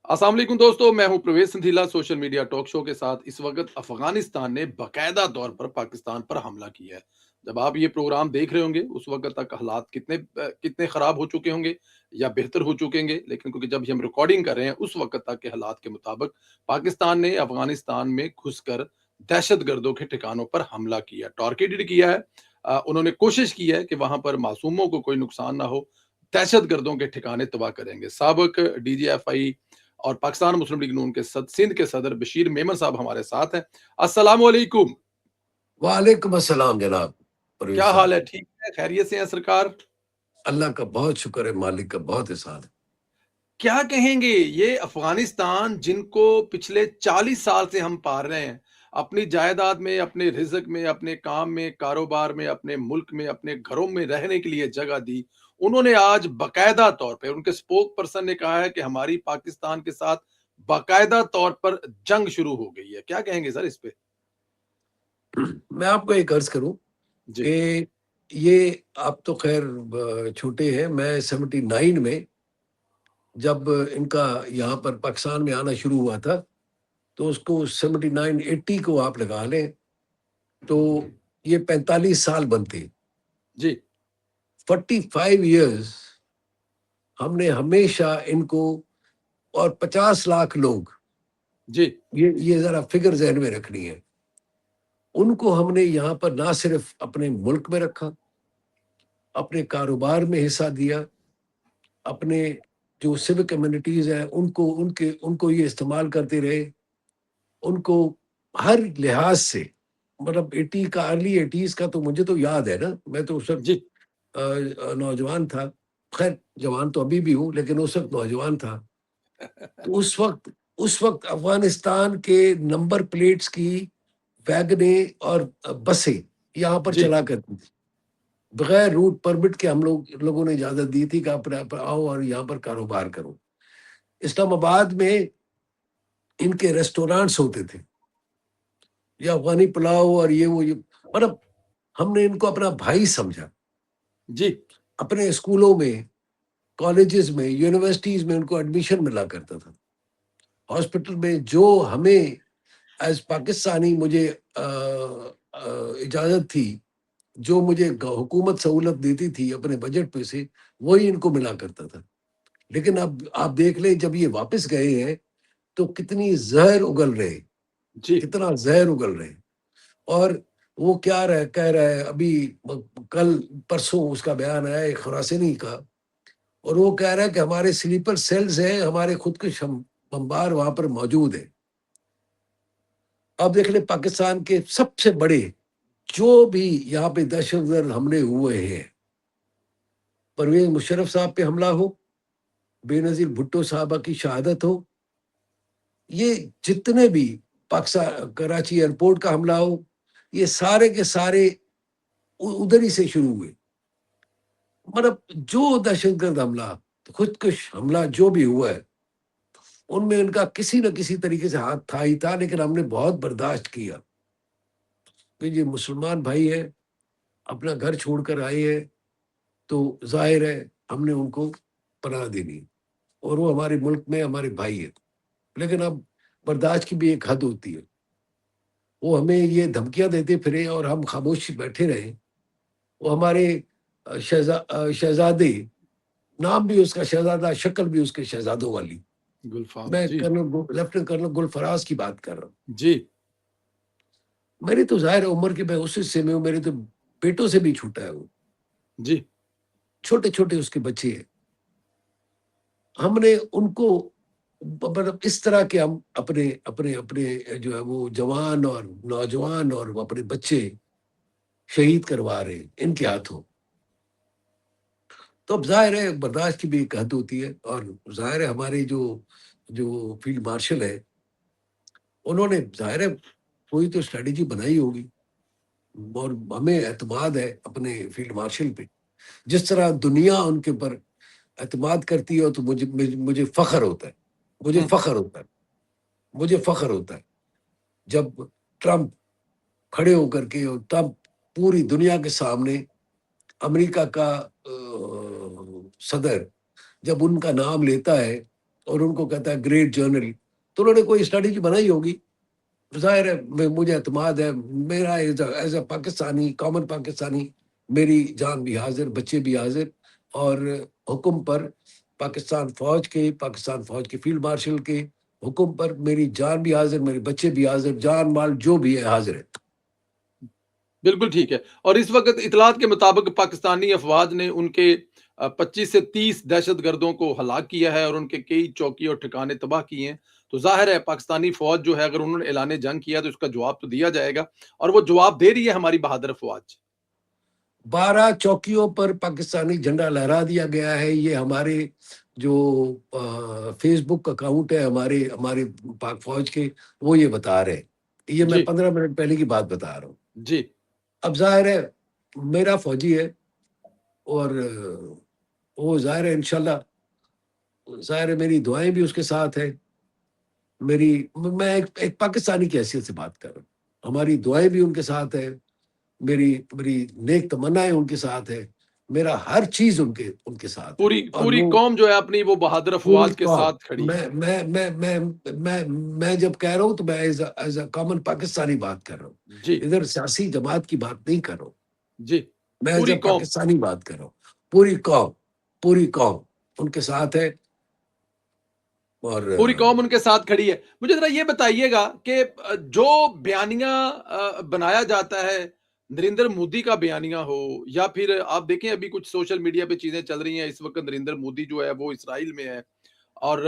अस्सलाम वालेकुम दोस्तों, मैं हूं प्रवेश सिंधीला। सोशल मीडिया टॉक शो के साथ इस वक्त अफगानिस्तान ने बाकायदा तौर पर पाकिस्तान पर हमला किया है। जब आप ये प्रोग्राम देख रहे होंगे उस वक्त तक हालात कितने खराब हो चुके होंगे या बेहतर हो चुके होंगे, लेकिन क्योंकि जब हम रिकॉर्डिंग कर रहे हैं उस वक्त तक के हालात के मुताबिक पाकिस्तान ने अफगानिस्तान में घुसकर दहशतगर्दों के ठिकानों पर हमला किया, टारगेटेड किया है। उन्होंने कोशिश की है कि वहां पर मासूमों को कोई नुकसान ना हो। दहशतगर्दों के ठिकाने तबाह करेंगे। साबिक DGFI और पाकिस्तान मुस्लिम लीग नून के सिंध के सदर बशीर मेमन साहब हमारे साथ हैं। अस्सलाम वालेकुम। वालेकुम अस्सलाम जनाब परवेज क्या साहब। हाल है? ठीक है? खैरियत से हैं सरकार? अल्लाह का बहुत शुक्र है, मालिक का बहुत एहसान है। क्या कहेंगे ये अफगानिस्तान जिनको पिछले 40 साल से हम पाल रहे हैं, अपनी जायदाद में, अपने रिज़्क में, अपने काम में, कारोबार में, अपने मुल्क में, अपने घरों में रहने के लिए जगह दी। उन्होंने आज बाकायदा तौर पे उनके स्पोक पर्सन ने कहा है कि हमारी पाकिस्तान के साथ बाकायदा तौर पर जंग शुरू हो गई है। क्या कहेंगे सर इस पे? मैं आपको एक अर्ज करूं जी, कि ये आप तो खैर छोटे हैं। मैं 79 में जब इनका यहाँ पर पाकिस्तान में आना शुरू हुआ था, तो उसको 79-80 को आप लगा लें तो ये 45 साल बनते। जी, 45 ईयर्स हमने हमेशा इनको, और 50 लाख लोग, जी, ये जरा फिगर जहन में रखनी है, उनको हमने यहाँ पर ना सिर्फ अपने मुल्क में रखा, अपने कारोबार में हिस्सा दिया, अपने जो सिविक कम्युनिटीज हैं उनको ये इस्तेमाल करते रहे, उनको हर लिहाज से। मतलब 80 का, अर्ली 80s का तो मुझे तो याद है ना, मैं तो उस वक्त जी, नौजवान था। खैर जवान तो अभी भी हूँ, लेकिन उस वक्त नौजवान था। तो उस वक्त अफगानिस्तान के नंबर प्लेट्स की वैगने और बसें यहाँ पर जी, चला करती थी। बगैर रूट परमिट के हम लोगों ने इजाजत दी थी कि आप यहाँ पर आओ और यहाँ पर कारोबार करो। इस्लामाबाद में इनके रेस्टोरेंट्स होते थे, या अफगानी पुलाव और ये मतलब हमने इनको अपना भाई समझा। जी, अपने स्कूलों में, कॉलेजेस में, यूनिवर्सिटीज में उनको एडमिशन मिला करता था। हॉस्पिटल में जो हमें एज पाकिस्तानी मुझे इजाजत थी, जो मुझे हुकूमत सहूलत देती थी अपने बजट पे से, वही इनको मिला करता था। लेकिन अब आप देख लें, जब ये वापस गए हैं तो कितनी जहर उगल रहे, जी, कितना जहर उगल रहे। और वो क्या कह रहा है अभी, कल परसों उसका बयान आया एक खुरासनी का, और वो कह रहा है कि हमारे स्लीपर सेल्स हैं, हमारे खुद के बम्बार वहां पर मौजूद है। अब देख ले, पाकिस्तान के सबसे बड़े जो भी यहाँ पे दहशतगर्द हमले हुए हैं, परवेज मुशर्रफ साहब पे हमला हो, बेनजीर भुट्टो साहबा की शहादत हो, ये जितने भी पाकिस्तान कराची एयरपोर्ट का हमला हो, ये सारे के सारे उधर ही से शुरू हुए। मतलब जो दहशतगर्द हमला, खुदकुश हमला जो भी हुआ है, उनमें इनका किसी न किसी तरीके से हाथ था ही था। लेकिन हमने बहुत बर्दाश्त किया कि ये मुसलमान भाई है, अपना घर छोड़कर आए हैं, तो जाहिर है हमने उनको पनाह देनी, और वो हमारे मुल्क में हमारे भाई है। लेकिन अब बर्दाश्त की भी एक हद होती है। वो हमें ये धमकियां देते फिरे और हम खामोश बैठे रहे। वो हमारे शहजादे, नाम भी उसका शहजादा, शक्ल भी उसके शहजादों वाली। गुलफाम मैं जी, लेफ्टिनेंट कर्नल गुलफराज की बात कर रहा हूँ। जी, मेरी तो जाहिर है उम्र के, मैं उस हिस्से में हूँ, मेरे तो बेटों से भी छूटा है वो। जी, छोटे छोटे उसके बच्चे हैं। हमने उनको मतलब इस तरह के, हम अपने अपने अपने जो है वो जवान और नौजवान और वो अपने बच्चे शहीद करवा रहे हैं इनके हाथों। तो अब जाहिर है बर्दाश्त की भी एक हद होती है। और जाहिर है हमारे जो जो फील्ड मार्शल है, उन्होंने जाहिर है कोई तो स्ट्रेटेजी बनाई होगी, और हमें एतमाद है अपने फील्ड मार्शल पे। जिस तरह दुनिया उनके ऊपर एतमाद करती है, तो मुझे फख्र होता है। मुझे हुँ, फख्र होता है। मुझे फख्र होता है जब ट्रंप खड़े होकर के, और ट्रंप पूरी दुनिया के सामने, अमेरिका का सदर जब उनका नाम लेता है, और उनको कहता है ग्रेट जर्नल, तो उन्होंने कोई स्ट्रेटेजी बनाई होगी। जाहिर है मुझे एतमाद है, मेरा as a Pakistani, common Pakistani, मेरी जान भी हाजिर, बच्चे भी हाजिर, और हुक्म पर पाकिस्तान फौज के फील्ड मार्शल के हुक्म पर मेरी जान भी हाजिर, मेरे बच्चे भी हाजिर, जान माल जो भी है हाजिर है। बिल्कुल ठीक है। और इस वक़्त इत्तलात के मुताबिक पाकिस्तानी अफ़वाज ने उनके 25 से 30 दहशतगर्दों को हलाक किया है और उनके कई चौकी और ठिकाने तबाह किए हैं। तो ज़ाहिर है पाकिस्तानी फ़ौज जो है, अगर उन्होंने ऐलान जंग किया तो इसका जवाब तो दिया जाएगा, और वो जवाब दे रही है हमारी बहादुर अफ़वाज। 12 चौकियों पर पाकिस्तानी झंडा लहरा दिया गया है। ये हमारे जो फेसबुक अकाउंट है हमारे हमारे पाक फौज के, वो ये बता रहे हैं। ये मैं जी, 15 मिनट पहले की बात बता रहा हूँ। जी, अब जाहिर है मेरा फौजी है, और वो जाहिर है इंशाल्लाह, जाहिर है मेरी दुआएं भी उसके साथ है। मेरी मैं एक पाकिस्तानी की हैसियत से बात कर रहा हूँ। हमारी दुआएं भी उनके साथ है, मेरी मेरी नेक तमन्नाएं उनके साथ है, मेरा हर चीज उनके उनके साथ है। पूरी और पूरी वो कौम जो है अपनी वो बहादुर पूरी अफ़वाज के कौम, साथ खड़ी है। मैं जब कह रहा हूँ तो मैं एज अ कॉमन पाकिस्तानी बात कर रहा हूँ। जी, इधर सियासी जमात की बात नहीं कर रहा हूँ, जी, मैं एज पूरी अ कौम। पाकिस्तानी बात कर रहा हूँ। पूरी कौम, पूरी कौम उनके साथ है। और पूरी कौम उनके साथ खड़ी है। मुझे ज़रा ये बताइएगा कि जो बयानिया बनाया जाता है, नरेंद्र मोदी का बयानिया हो, या फिर आप देखें अभी कुछ सोशल मीडिया पे चीज़ें चल रही हैं, इस वक़्त नरेंद्र मोदी जो है वो इज़राइल में है, और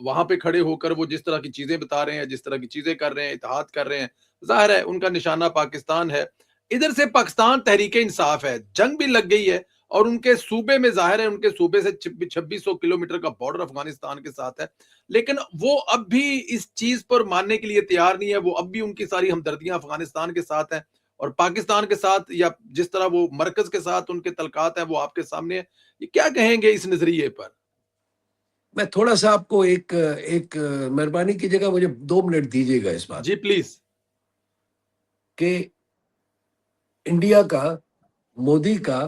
वहाँ पे खड़े होकर वो जिस तरह की चीज़ें बता रहे हैं, जिस तरह की चीज़ें कर रहे हैं, इत्तेहाद कर रहे हैं, ज़ाहिर है उनका निशाना पाकिस्तान है। इधर से पाकिस्तान तहरीक-ए-इंसाफ है, जंग भी लग गई है, और उनके सूबे में ज़ाहिर है उनके सूबे से 2600 किलोमीटर का बॉर्डर अफ़गानिस्तान के साथ है। लेकिन वो अब भी इस चीज़ पर मानने के लिए तैयार नहीं है, वो अब भी उनकी सारी हमदर्दियाँ अफ़गानिस्तान के साथ हैं, और पाकिस्तान के साथ, या जिस तरह वो मरकज़ के साथ उनके तल्क़ात हैं, वो आपके सामने है। ये क्या कहेंगे इस नज़रिए पर? मैं थोड़ा सा आपको एक एक मेहरबानी कीजिएगा, मुझे 2 मिनट दीजिएगा इस बात जी, प्लीज़। कि इंडिया का, मोदी का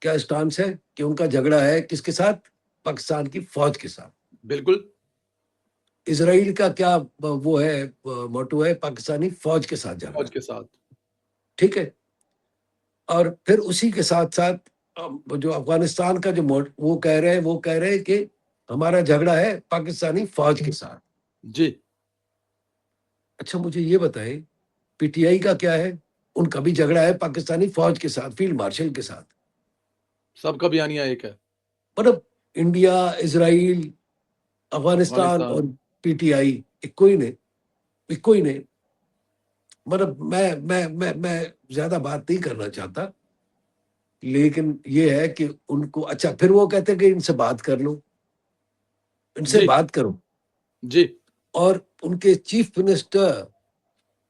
क्या स्टांस है कि उनका झगड़ा है किसके साथ? पाकिस्तान की फौज के साथ। बिल्कुल, इजराइल का क्या वो है, मोटो है? पाकिस्तानी फौज के साथ झगड़ा फ़ौज है। के साथ। ठीक है। और फिर उसी के साथ साथ जो अफगानिस्तान का जो वो कह रहे हैं कि हमारा झगड़ा है पाकिस्तानी फौज के साथ। जी, अच्छा मुझे ये बताएं, पीटीआई का क्या है? उनका भी झगड़ा है पाकिस्तानी फौज के साथ, फील्ड मार्शल के साथ। सबका बयानिया एक है, मतलब इंडिया, इजराइल, अफगानिस्तान अफ़गानिस्तान। और पीटीआई इक्को ही ने। मतलब मैं ज्यादा बात नहीं करना चाहता, लेकिन ये है कि उनको, अच्छा फिर वो कहते हैं कि इनसे बात कर लो, इनसे जी, बात करो। जी, और उनके चीफ मिनिस्टर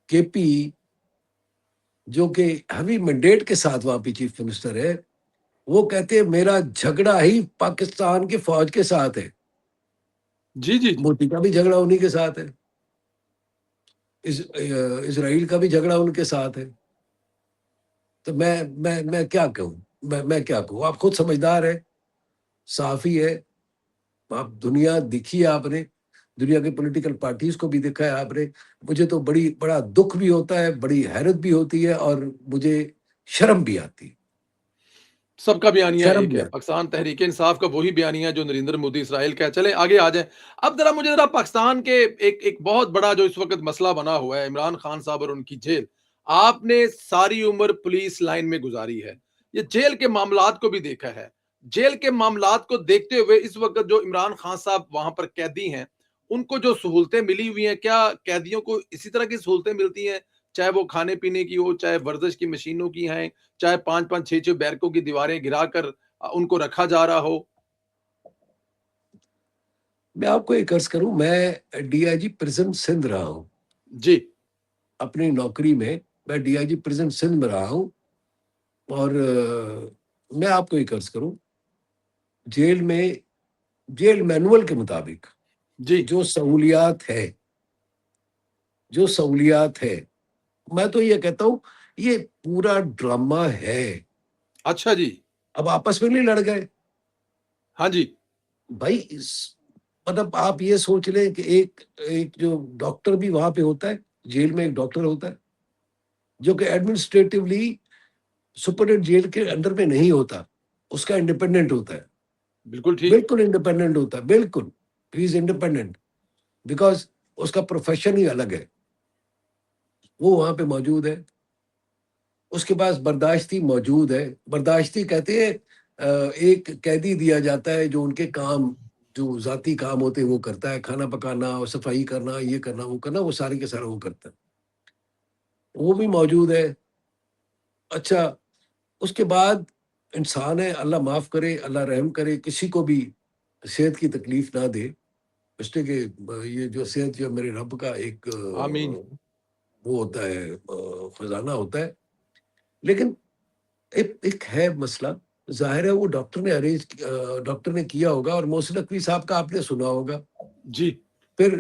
केपी, जो कि हैवी मैंडेट के साथ वहां पे चीफ मिनिस्टर है, वो कहते हैं मेरा झगड़ा ही पाकिस्तान के फौज के साथ है। जी, जी, जी। मोदी का भी झगड़ा उन्हीं के साथ है, इसराइल का भी झगड़ा उनके साथ है। तो मैं क्या कहूँ, मैं क्या कहूँ? आप खुद समझदार है, साफी है, आप दुनिया देखी है आपने, दुनिया के पॉलिटिकल पार्टीज को भी देखा है आपने। मुझे तो बड़ा दुख भी होता है, बड़ी हैरत भी होती है, और मुझे शर्म भी आती है। सबका बयानिया शर्म एक भी है, आती पाकिस्तान तहरीक-ए-इंसाफ का वही बयानिया जो नरेंद्र मोदी इज़राइल का है। चलें आगे आ जाएँ। अब ज़रा मुझे ज़रा पाकिस्तान के एक एक बहुत बड़ा जो इस वक़्त मसला बना हुआ है, इमरान खान साहब और उनकी जेल। आपने सारी उम्र पुलिस लाइन में गुज़ारी है। ये जेल के मामलात को भी देखा है। जेल के मामलात को देखते हुए इस वक़्त जो इमरान खान साहब वहाँ पर कैदी हैं, उनको जो सहूलतें मिली हुई हैं, क्या कैदियों को इसी तरह की सहूलतें मिलती हैं? चाहे वो खाने-पीने की हो, चाहे वर्जिश की मशीनों की हैं, चाहे 5-5 6-6 बैरकों की दीवारें गिराकर उनको रखा जा रहा हो। मैं आपको एक अर्ज करूं, मैं डीआईजी प्रिजन सिंध रहा हूं जी, अपनी नौकरी में। मैं डीआईजी प्रिजन सिंध में रहा हूं, और मैं आपको एक अर्ज करूं, जेल में, जेल मैनुअल के मुताबिक जी। जो सहूलियात है, जो सहूलियात है, मैं तो ये कहता हूं ये पूरा ड्रामा है। अच्छा जी। अब आपस में नहीं लड़ गए, हाँ जी। भाई मतलब आप ये सोच लें कि एक एक जो डॉक्टर भी वहां पे होता है, जेल में एक डॉक्टर होता है जो कि एडमिनिस्ट्रेटिवली सुपरिटेंडेंट जेल के अंडर में नहीं होता, उसका इंडिपेंडेंट होता है, बिल्कुल ठीक। बिल्कुल इंडिपेंडेंट होता है, बिल्कुल, ही इज इंडिपेंडेंट, बिकॉज उसका प्रोफेशन ही अलग है, वो वहां पे मौजूद है, उसके पास बर्दाश्ती मौजूद है। बर्दाश्ती कहते हैं एक कैदी दिया जाता है जो उनके काम, जो जाती काम होते हैं वो करता है, खाना पकाना और सफाई करना, ये करना वो करना, वो सारे के सारा वो करता है, वो भी मौजूद है। अच्छा, उसके बाद इंसान है, अल्लाह माफ करे, अल्लाह रहम करे, किसी को भी सेहत की तकलीफ ना दे, इसलिए कि ये जो सेहत जो मेरे रब का एक आमीन। वो होता है, खजाना होता है। लेकिन एक एक है मसला, ज़ाहिर है वो डॉक्टर ने किया होगा, और मोहसिन नकवी साहब का आपने सुना होगा। जी। फिर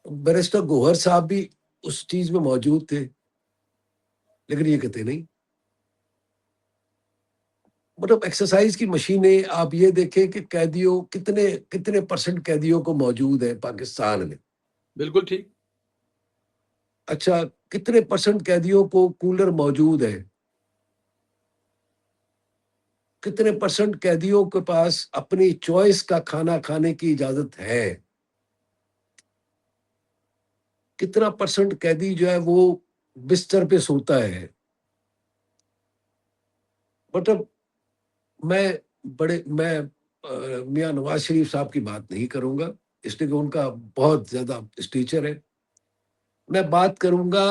बैरिस्टर गौहर साहब भी उस चीज़ में मौजूद थे, लेकिन ये कहते नहीं। मतलब एक्सरसाइज की मशीनें आप ये देखें कि कैदियों कितने कितने परसेंट कैदियों को मौजूद है पाकिस्तान में। बिल्कुल ठीक। अच्छा, कितने परसेंट कैदियों को कूलर मौजूद है, कितने परसेंट कैदियों के पास अपनी चॉइस का खाना खाने की इजाज़त है, कितना परसेंट कैदी जो है वो बिस्तर पे सोता है। मतलब मैं मैं मियाँ नवाज़ शरीफ साहब की बात नहीं करूँगा, इसलिए कि उनका बहुत ज़्यादा स्टेचर है। मैं बात करूँगा,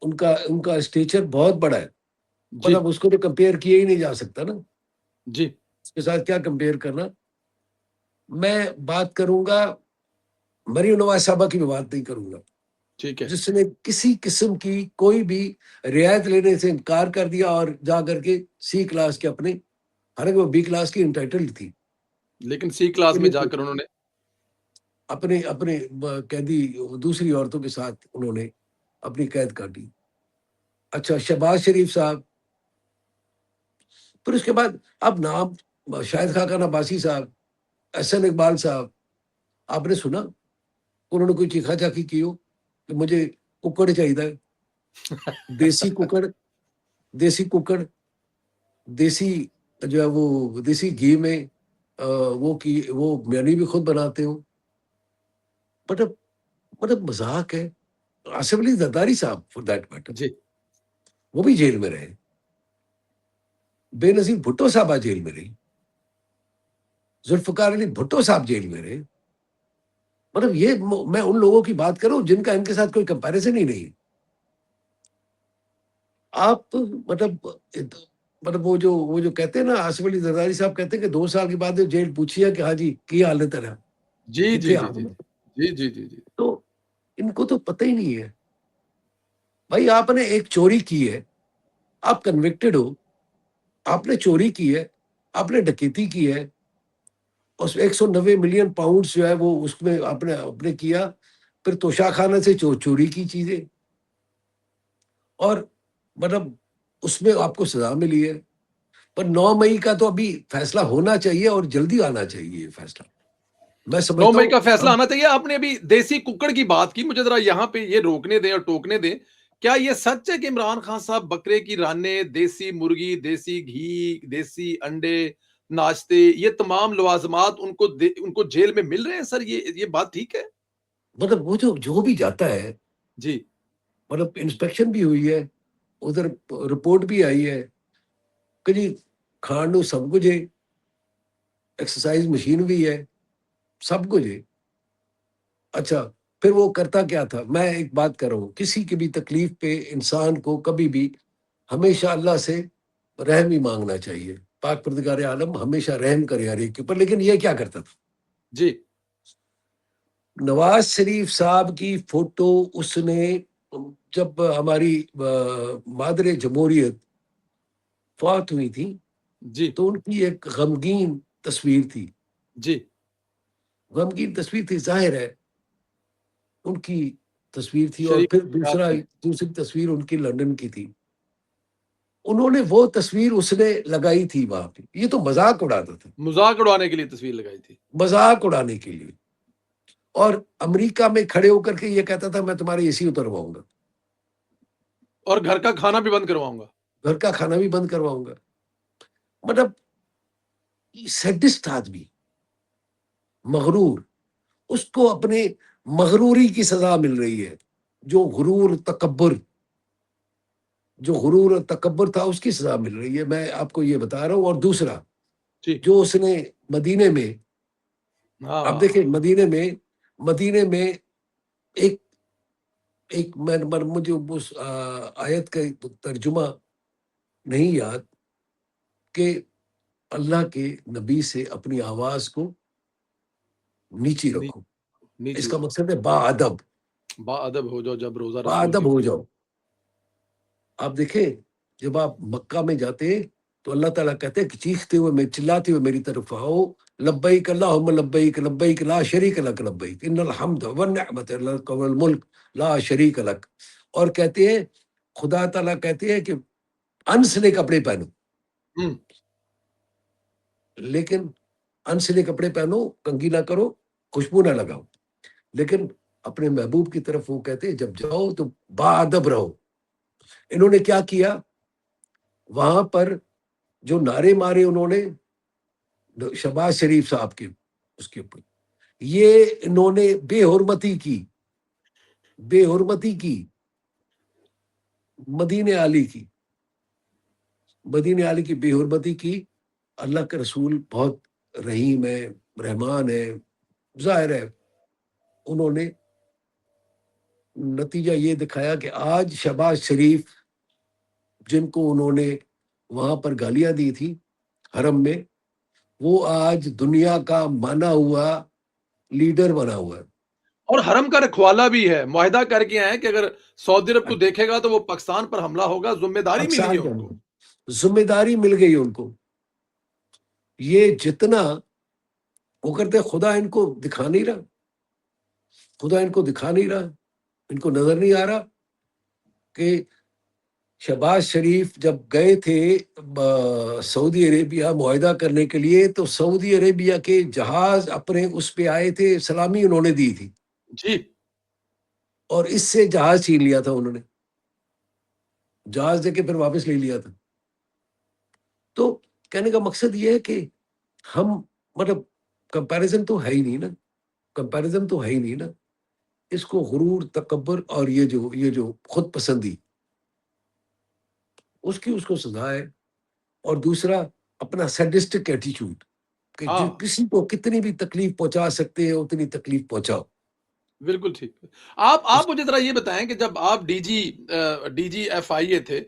उनका उनका स्टेचर बहुत बड़ा है, जी। मतलब उसको तो कंपेयर किया ही नहीं जा सकता ना, जी। उसके साथ क्या कंपेयर करना। मैं बात करूँगा, मरीम नवाज़ साहबा की मैं बात नहीं करूँगा, ठीक है। जिसने किसी किस्म की कोई भी रियायत लेने से इनकार कर दिया और जा करके सी क्लास के अपने, हालाँकि वो बी क्लास की एंटाइटल्ड थी। लेकिन सी क्लास में लेकिन जाकर उन्होंने। अपने अपने कैदी दूसरी औरतों के साथ उन्होंने अपनी कैद काटी। अच्छा, शहबाज शरीफ साहब, फिर उसके बाद अब नाम शाहिद खाकान अब्बासी साहब, एहसन इकबाल साहब, आपने सुना उन्होंने कोई चीखा-चाखी की हो कि मुझे कुक्कड़ चाहिए, देसी कुक्कड़, देसी कुक्कड़, देसी जो है वो देसी घी में वो मैंने भी खुद बनाते हो। मतलब मज़ाक है। आसिफ अली ज़रदारी साहब फॉर दैट मैटर, जी। वो भी जेल में रहे। बेनज़ीर भुट्टो साहबा जेल में रही, ज़ुल्फ़िकार अली भुट्टो साहब जेल में रहे। मतलब ये मैं उन लोगों की बात कर रहा हूँ जिनका इनके साथ कोई कंपैरिज़न ही नहीं है। आप मतलब वो जो कहते हैं ना, आसिफ अली ज़रदारी साहब कहते हैं कि 2 साल के बाद जेल पूछी है कि हाँ जी, की हाल है तेरा? जी, जी, कित्थे जी, हाल जी। है? जी, जी, जी, जी। तो इनको तो पता ही नहीं है। भाई आपने एक चोरी की है, आप कन्विक्टेड हो, आपने चोरी की है, आपने डकैती की है, उस 190 मिलियन पाउंड्स जो है वो उसमें आपने आपने किया, फिर तोशाखाना से चोरी की चीज़ें, और मतलब उसमें आपको सज़ा मिली है। पर 9 मई का तो अभी फैसला होना चाहिए और जल्दी आना चाहिए ये फैसला। मैं 9 समझता मई हूँ का फैसला अब आना चाहिए। आपने अभी देसी कुक्कड़ की बात की, मुझे ज़रा यहाँ पे ये रोकने दें और टोकने दें। क्या ये सच है कि इमरान खान साहब बकरे की रानें, देसी मुर्गी, देसी घी, देसी अंडे, नाश्ते, ये तमाम लवाज़िमात उनको जेल में मिल रहे हैं सर? ये बात ठीक है? मतलब वो जो जो भी जाता है, जी। मतलब इंस्पेक्शन भी हुई है, उधर रिपोर्ट भी आई है कि जी खाण ਨੂੰ सब कुछ है, एक्सरसाइज मशीन भी है, सब कुछ है। अच्छा, फिर वो करता क्या था? मैं एक बात कर रहा हूँ, किसी की भी तकलीफ पे इंसान को कभी भी हमेशा अल्लाह से रहम ही माँगना चाहिए। पाक परवरदिगार आलम हमेशा रहम करे हर एक के ऊपर, लेकिन ये क्या करता था? जी। नवाज़ शरीफ साहब की फ़ोटो उसने जब हमारी मादरे जमहूरियत फ़ौत हुई थी, जी। तो उनकी एक गमगीन तस्वीर थी। जी। गमगीन तस्वीर थी, ज़ाहिर है उनकी तस्वीर थी, और शरीफ फिर याद थे। दूसरी तस्वीर उनकी लंदन की थी। उन्होंने वो तस्वीर उसने लगाई थी वहां पे, ये तो मजाक उड़ाता था, मजाक उड़ाने के लिए तस्वीर लगाई थी। मजाक उड़ाने के लिए। और अमेरिका में खड़े होकर के ये कहता था मैं तुम्हारे एसी उतरवाऊंगा, और घर का खाना भी बंद करवाऊंगा। घर का खाना भी बंद करवाऊंगा। मतलब सैडिस्ट आदमी, मगरूर, उसको अपने मगरूरी की सजा मिल रही है। जो गुरूर तकब्बुर, जो गुरूर और तकब्बुर था उसकी सजा मिल रही है, मैं आपको ये बता रहा हूँ। और दूसरा, जी। जो उसने मदीने में, आप हाँ। देखिए मदीने में एक एक मैं मुझे उस आयत का तर्जुमा नहीं याद, कि अल्लाह के नबी से अपनी आवाज को नीची नी, रखो। नीची इसका रखो। मतलब है बाअदब, बाअदब हो जाओ जब रोजा रसूल बाअदब के हो खुले। जाओ। आप देखें, जब आप मक्का में जाते हैं तो अल्लाह ताला कहते हैं कि चीखते हुए, मैं चिल्लाते हुए मेरी तरफ आओ, लब्बैक अल्लाहुम्मा लब्बैक लब्बैक ला शरीक लक लब्बैक इन्नल हम्द वन निअमत लक वल मुल्क ला शरीक लक। और कहते हैं, खुदा ताला कहते हैं कि अनसले कपड़े पहनो, हम्म। लेकिन अनसिले कपड़े पहनो, कंघी ना करो, खुशबू ना लगाओ। लेकिन अपने महबूब की तरफ वो कहते हैं जब जाओ तो बाअदब रहो। इन्होंने क्या किया वहां पर, जो नारे मारे उन्होंने शहबाज शरीफ साहब के उसके ऊपर, ये इन्होंने बेहुरमती की, बेहुरमती की मदीने आली की, मदीने आली की बेहुरमती की। अल्लाह के रसूल बहुत रहीम है, रहमान है, जाहिर है उन्होंने नतीजा ये दिखाया कि आज शहबाज शरीफ, जिनको उन्होंने वहां पर गालियां दी थी हरम में, वो आज दुनिया का माना हुआ लीडर बना हुआ है। और हरम का रखवाला भी है, मुआहदा करके आए हैं कि अगर सऊदी अरब को देखेगा तो वो पाकिस्तान पर हमला होगा, जिम्मेदारी मिल गई पाकिस्तान के उनको। अंदर जिम्मेदारी मिल गई उनको। ये जितना वो करते, खुदा इनको दिखा नहीं रहा, खुदा इनको दिखा नहीं रहा, इनको नजर नहीं आ रहा कि शहबाज शरीफ जब गए थे सऊदी अरेबिया मुआहदा करने के लिए, तो सऊदी अरेबिया के जहाज अपने उस पे आए थे, सलामी उन्होंने दी थी, जी। और इससे जहाज छीन लिया था उन्होंने, जहाज देके फिर वापस ले लिया था। तो कहने का मकसद ये है कि हम, मतलब कंपैरिजन तो है ही नहीं ना, कंपैरिजन तो है ही नहीं ना। इसको गुरूर तकब्बुर और ये जो खुद पसंदी, उसकी उसको सजा है। और दूसरा, अपना सैडिस्टिक एटीट्यूड, कि जो हाँ, किसी को कितनी भी तकलीफ पहुंचा सकते हैं उतनी तकलीफ पहुंचाओ। बिल्कुल ठीक। आप उस मुझे ज़रा ये बताएँ कि जब आप डीजीएफआईए थे,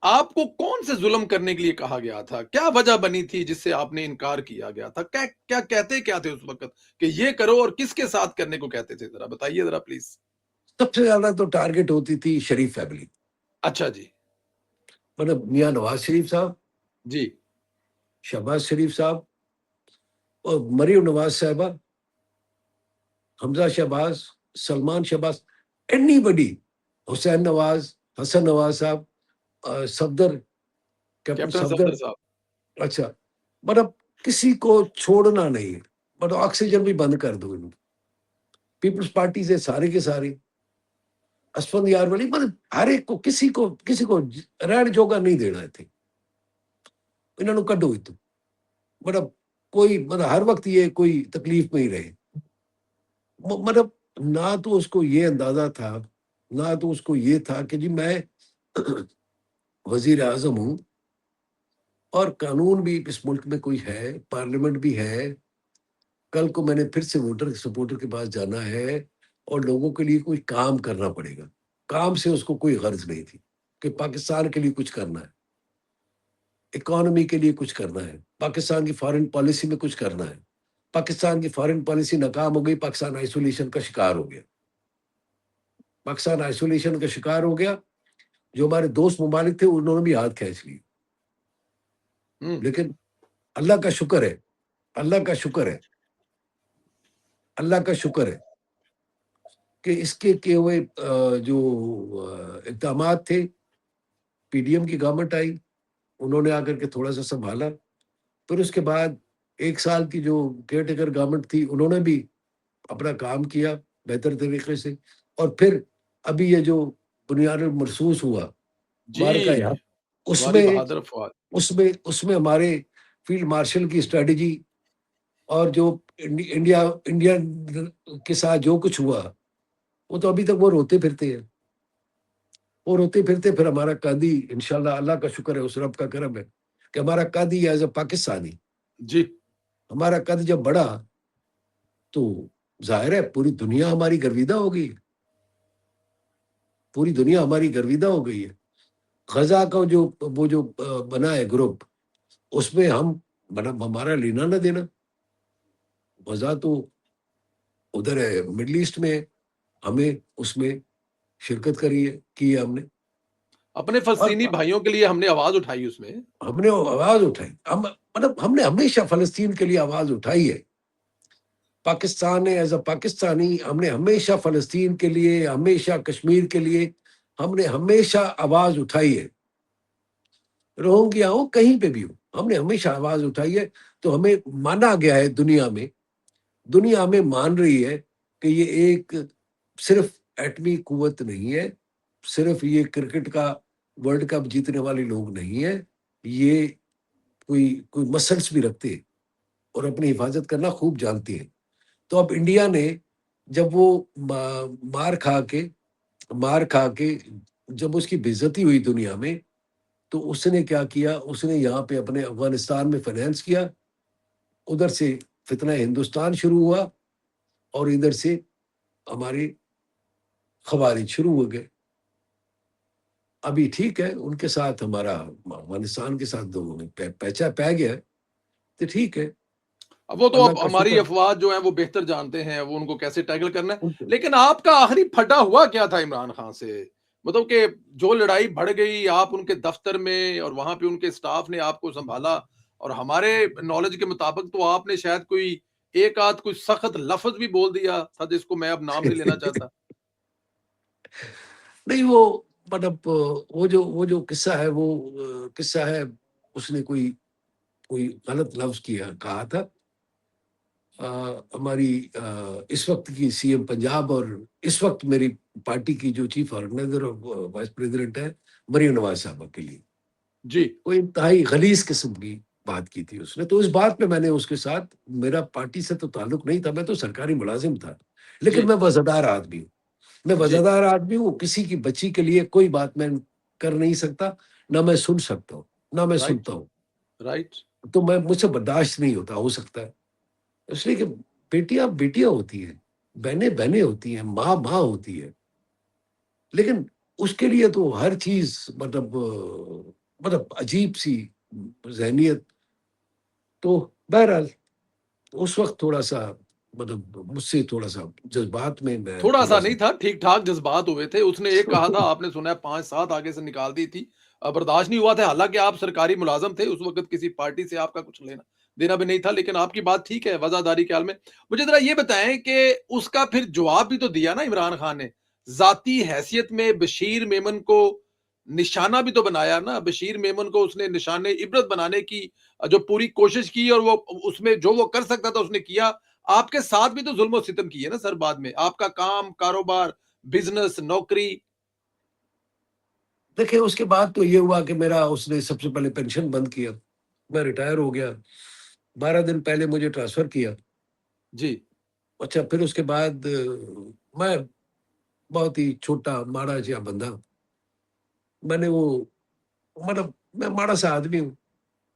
आपको कौन से ज़ुल्म करने के लिए कहा गया था? क्या वजह बनी थी जिससे आपने इनकार किया गया था? क्या क्या कहते क्या थे उस वक़्त कि ये करो, और किसके साथ करने को कहते थे? ज़रा बताइए ज़रा प्लीज़। सबसे ज्यादा तो टारगेट होती थी शरीफ फैमिली, अच्छा जी। मतलब मियाँ नवाज शरीफ साहब, जी। शहबाज शरीफ साहब, और मरीम नवाज साहबा, हमजा शहबाज, सलमान शहबाज, एनीबडी, हुसैन नवाज, हसन नवाज साहब, सफदर, कैप्टन कैप्टन सफदर। सफदर साहब। अच्छा, मतलब किसी को छोड़ना नहीं, मतलब ऑक्सीजन भी बंद कर दो इनको। पीपल्स पार्टी से सारे के सारे, असफंद यारवली, मतलब हर एक को, किसी को रहन जोगा नहीं देना थे। इन्होंने कड्डो इतो, मतलब कोई, मतलब हर वक्त ये कोई तकलीफ में ही रहे। मतलब ना तो उसको ये अंदाजा था, ना तो उसको ये था कि जी मैं वजीर आजम हूँ, और कानून भी इस मुल्क में कोई है, पार्लियामेंट भी है, कल को मैंने फिर से वोटर सपोर्टर के पास जाना है, और लोगों के लिए कोई काम करना पड़ेगा। काम से उसको कोई गर्ज नहीं थी कि पाकिस्तान के लिए कुछ करना है, इकोनॉमी के लिए कुछ करना है, पाकिस्तान की फॉरेन पॉलिसी में कुछ करना है। पाकिस्तान की फॉरेन पॉलिसी नाकाम हो गई, पाकिस्तान आइसोलेशन का शिकार हो गया, पाकिस्तान आइसोलेशन का शिकार हो गया। जो हमारे दोस्त ममालिक थे उन्होंने भी हाथ खींच लिए। हुँ। लेकिन अल्लाह का शुक्र है, अल्लाह का शुक्र है, अल्लाह का शुक्र है कि इसके किए हुए जो इकदामात थे, पीडीएम की गवर्नमेंट आई, उन्होंने आकर के थोड़ा सा संभाला। फिर उसके बाद 1 साल की जो केयरटेकर गवर्नमेंट थी, उन्होंने भी अपना काम किया बेहतर तरीके से। और फिर अभी ये जो बुनियाद महसूस हुआ जी, मार्का यहाँ, वारी उसमें बहादुर अफ़वाद। उसमें उसमें हमारे फील्ड मार्शल की स्ट्रेटजी और जो इंडिया इंडिया के साथ जो कुछ हुआ, वो तो अभी तक वो रोते फिरते हैं। वो रोते फिरते, फिर हमारा कादी इंशाल्लाह, अल्लाह का शुक्र है, उस रब का करम है कि हमारा कादी एज अ पाकिस्तानी, जी, हमारा कद जब बढ़ा तो जाहिर है पूरी दुनिया हमारी गर्विदा हो गई। पूरी दुनिया हमारी गर्विदा हो गई है। गजा का जो वो जो बना है ग्रुप, उसमें हम मतलब हमारा लेना ना देना। गजा तो उधर है मिडल ईस्ट में, हमें उसमें शिरकत करी है, की है हमने। अपने और फ़लस्तीनी भाइयों के लिए हमने आवाज़ उठाई उसमें। हमने वो आवाज उठाई, हम मतलब हमने हमेशा फलस्तीन के लिए आवाज उठाई है। पाकिस्तान ने एज अ पाकिस्तानी हमने हमेशा फलस्तीन के लिए, हमेशा कश्मीर के लिए हमने हमेशा आवाज उठाई है। रोहिंग्या हो कहीं पे भी हो, हमने हमेशा आवाज उठाई है। तो हमें माना गया है दुनिया में, दुनिया में मान रही है कि ये एक सिर्फ एटमी कुव्वत नहीं है, सिर्फ ये क्रिकेट का वर्ल्ड कप जीतने वाले लोग नहीं है, ये कोई कोई मसल्स भी रखते हैं और अपनी हिफाजत करना खूब जानती है। तो अब इंडिया ने जब वो मार खा के मार खा के जब उसकी बेइज्जती हुई दुनिया में, तो उसने क्या किया, उसने यहाँ पे अपने अफगानिस्तान में फाइनेंस किया, उधर से फितना हिंदुस्तान शुरू हुआ और इधर से हमारे खवारिज शुरू हो गए। अभी ठीक है, उनके साथ हमारा अफगानिस्तान के साथ दो पैचा पै गया है, तो ठीक है, अब वो तो अल्लाह अब का हमारी शुक्र। अफ़वाद जो हैं वो बेहतर जानते हैं, वो उनको कैसे टैकल करना है। उनके- लेकिन आपका आखिरी फटा हुआ क्या था इमरान खान से? मतलब कि जो लड़ाई बढ़ गई, आप उनके दफ़्तर में और वहाँ पे उनके स्टाफ ने आपको सँभाला और हमारे नॉलेज के मुताबिक तो आपने शायद कोई एक आध कोई सख़्त लफ़्ज़ भी बोल दिया था, जिसको मैं अब नाम नहीं लेना चाहता। नहीं वो मतलब वो जो किस्सा है वो किस्सा है, उसने कोई कोई गलत लफ्ज किया कहा था। अ, हमारी इस वक्त की सीएम पंजाब और इस वक्त मेरी पार्टी की जो चीफ ऑर्गेनाइजर और वाइस प्रेसिडेंट है, मरियम नवाज साहबा के लिए जी, कोई इंतहाई गलीज किस्म की बात की थी उसने। तो इस बात पे मैंने उसके साथ, मेरा पार्टी से तो ताल्लुक नहीं था, मैं तो सरकारी मुलाजिम था, जी, लेकिन मैं वफादार आदमी हूँ। मैं जी, वफादार आदमी हूँ, किसी की बच्ची के लिए कोई बात मैं कर नहीं सकता, ना मैं सुन सकता हूँ, ना मैं राइट, सुनता हूँ। राइट। तो मैं मुझसे बर्दाश्त नहीं होता, हो सकता है इसलिए कि बेटियां बेटियां होती हैं, बहनें बहनें होती हैं, माँ माँ होती है। लेकिन उसके लिए तो हर चीज मतलब अजीब सी जहनियत। तो बहरहाल उस वक्त थोड़ा सा मतलब मुझसे थोड़ा सा जज्बात में मैं थोड़ा-सा थोड़ा सा नहीं था, ठीक-ठाक जज़्बात हुए थे। उसने एक कहा था, आपने सुना है 5-7 आगे से निकाल दी थी। बर्दाश्त नहीं हुआ था। हालाँकि आप सरकारी मुलाज़िम थे, उस वक़्त किसी पार्टी से आपका कुछ लेना-देना भी नहीं था, लेकिन आपकी बात ठीक है, वज़ादारी के आल में। मुझे ज़रा ये बताएँ कि उसका फिर जवाब भी तो दिया ना इमरान खान ने। ज़ाती हैसियत में बशीर मेमन को निशाना भी तो बनाया ना। बशीर मेमन को उसने निशान-ए-इबरत बनाने की जो पूरी कोशिश की और वो उसमें जो वो कर सकता था उसने किया। आपके साथ भी तो ज़ुल्म और सितम किए ना सर बाद में। आपका काम, कारोबार, बिज़नेस, नौकरी। देखिए उसके बाद तो ये हुआ कि मेरा उसने सबसे पहले पेंशन बंद किया, मैं रिटायर हो गया। 12 दिन पहले मुझे ट्रांसफर किया। जी, अच्छा, फिर उसके बाद मैं बहुत ही छोटा माड़ा जिहा बंदा, मैंने वो मतलब मैं माड़ा सा आदमी हूँ।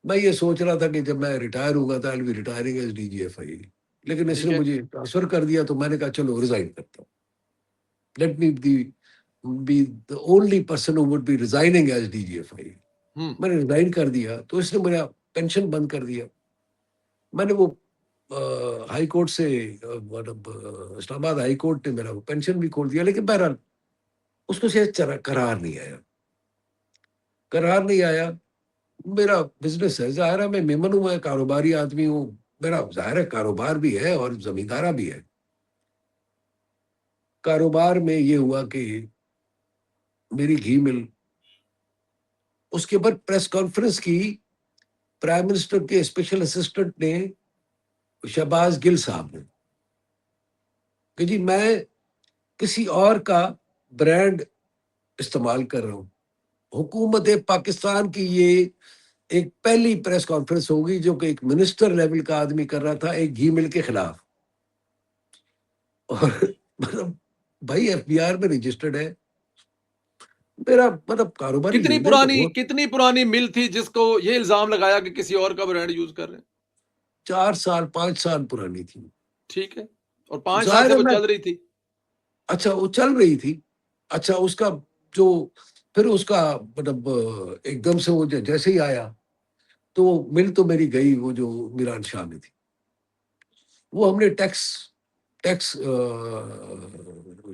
मैं ये सोच रहा था कि जब मैं रिटायर होऊँगा तो I will be retiring as DGFI. लेकिन ठीक इसने है। मुझे ट्रांसफ़र कर दिया, तो मैंने कहा चलो रिज़ाइन करता हूँ। Let me be the only person who would be resigning as DGFI. हुँ, मैंने रिज़ाइन कर दिया, तो इसने मेरा पेंशन बंद कर दिया। मैंने वो हाई कोर्ट से मतलब इस्लामाबाद हाई कोर्ट ने मेरा वो पेंशन भी खोल दिया, लेकिन बहरहाल उसको शायद करार नहीं आया। करार नहीं आया। मेरा बिज़नेस है, ज़ाहिर है मैं मेमन हूँ, मैं कारोबारी आदमी हूँ। मेरा ज़ाहिर है कारोबार भी है और ज़मींदारा भी है। कारोबार में ये हुआ कि मेरी घी मिल उसके बाद प्रेस कॉन्फ्रेंस की प्राइम मिनिस्टर के स्पेशल असिस्टेंट ने, शहबाज गिल साहब ने, कि जी मैं किसी और का ब्रांड इस्तेमाल कर रहा हूँ। हुकूमत पाकिस्तान की ये एक पहली प्रेस कॉन्फ्रेंस होगी जो कि एक मिनिस्टर लेवल का आदमी कर रहा था एक घी मिल के खिलाफ। और मतलब भाई एफबीआर में रजिस्टर्ड है। मेरा मतलब कारोबारी लेन-देन तो बहुत। कितनी पुरानी मिल थी जिसको ये इल्ज़ाम लगाया कि किसी और का ब्रांड यूज़ कर रहे हैं? 4 साल 5 साल पुरानी थी। ठीक है। और 5 साल ज़ाहिर से है वो मैं, चल रही थी। अच्छा वो चल रही थी। अच्छा उसका जो फिर उसका मतलब एकदम से वो जैसे ही आया तो मिल तो मेरी गई, वो जो मीरान शाह में थी। वो हमने टैक्स टैक्स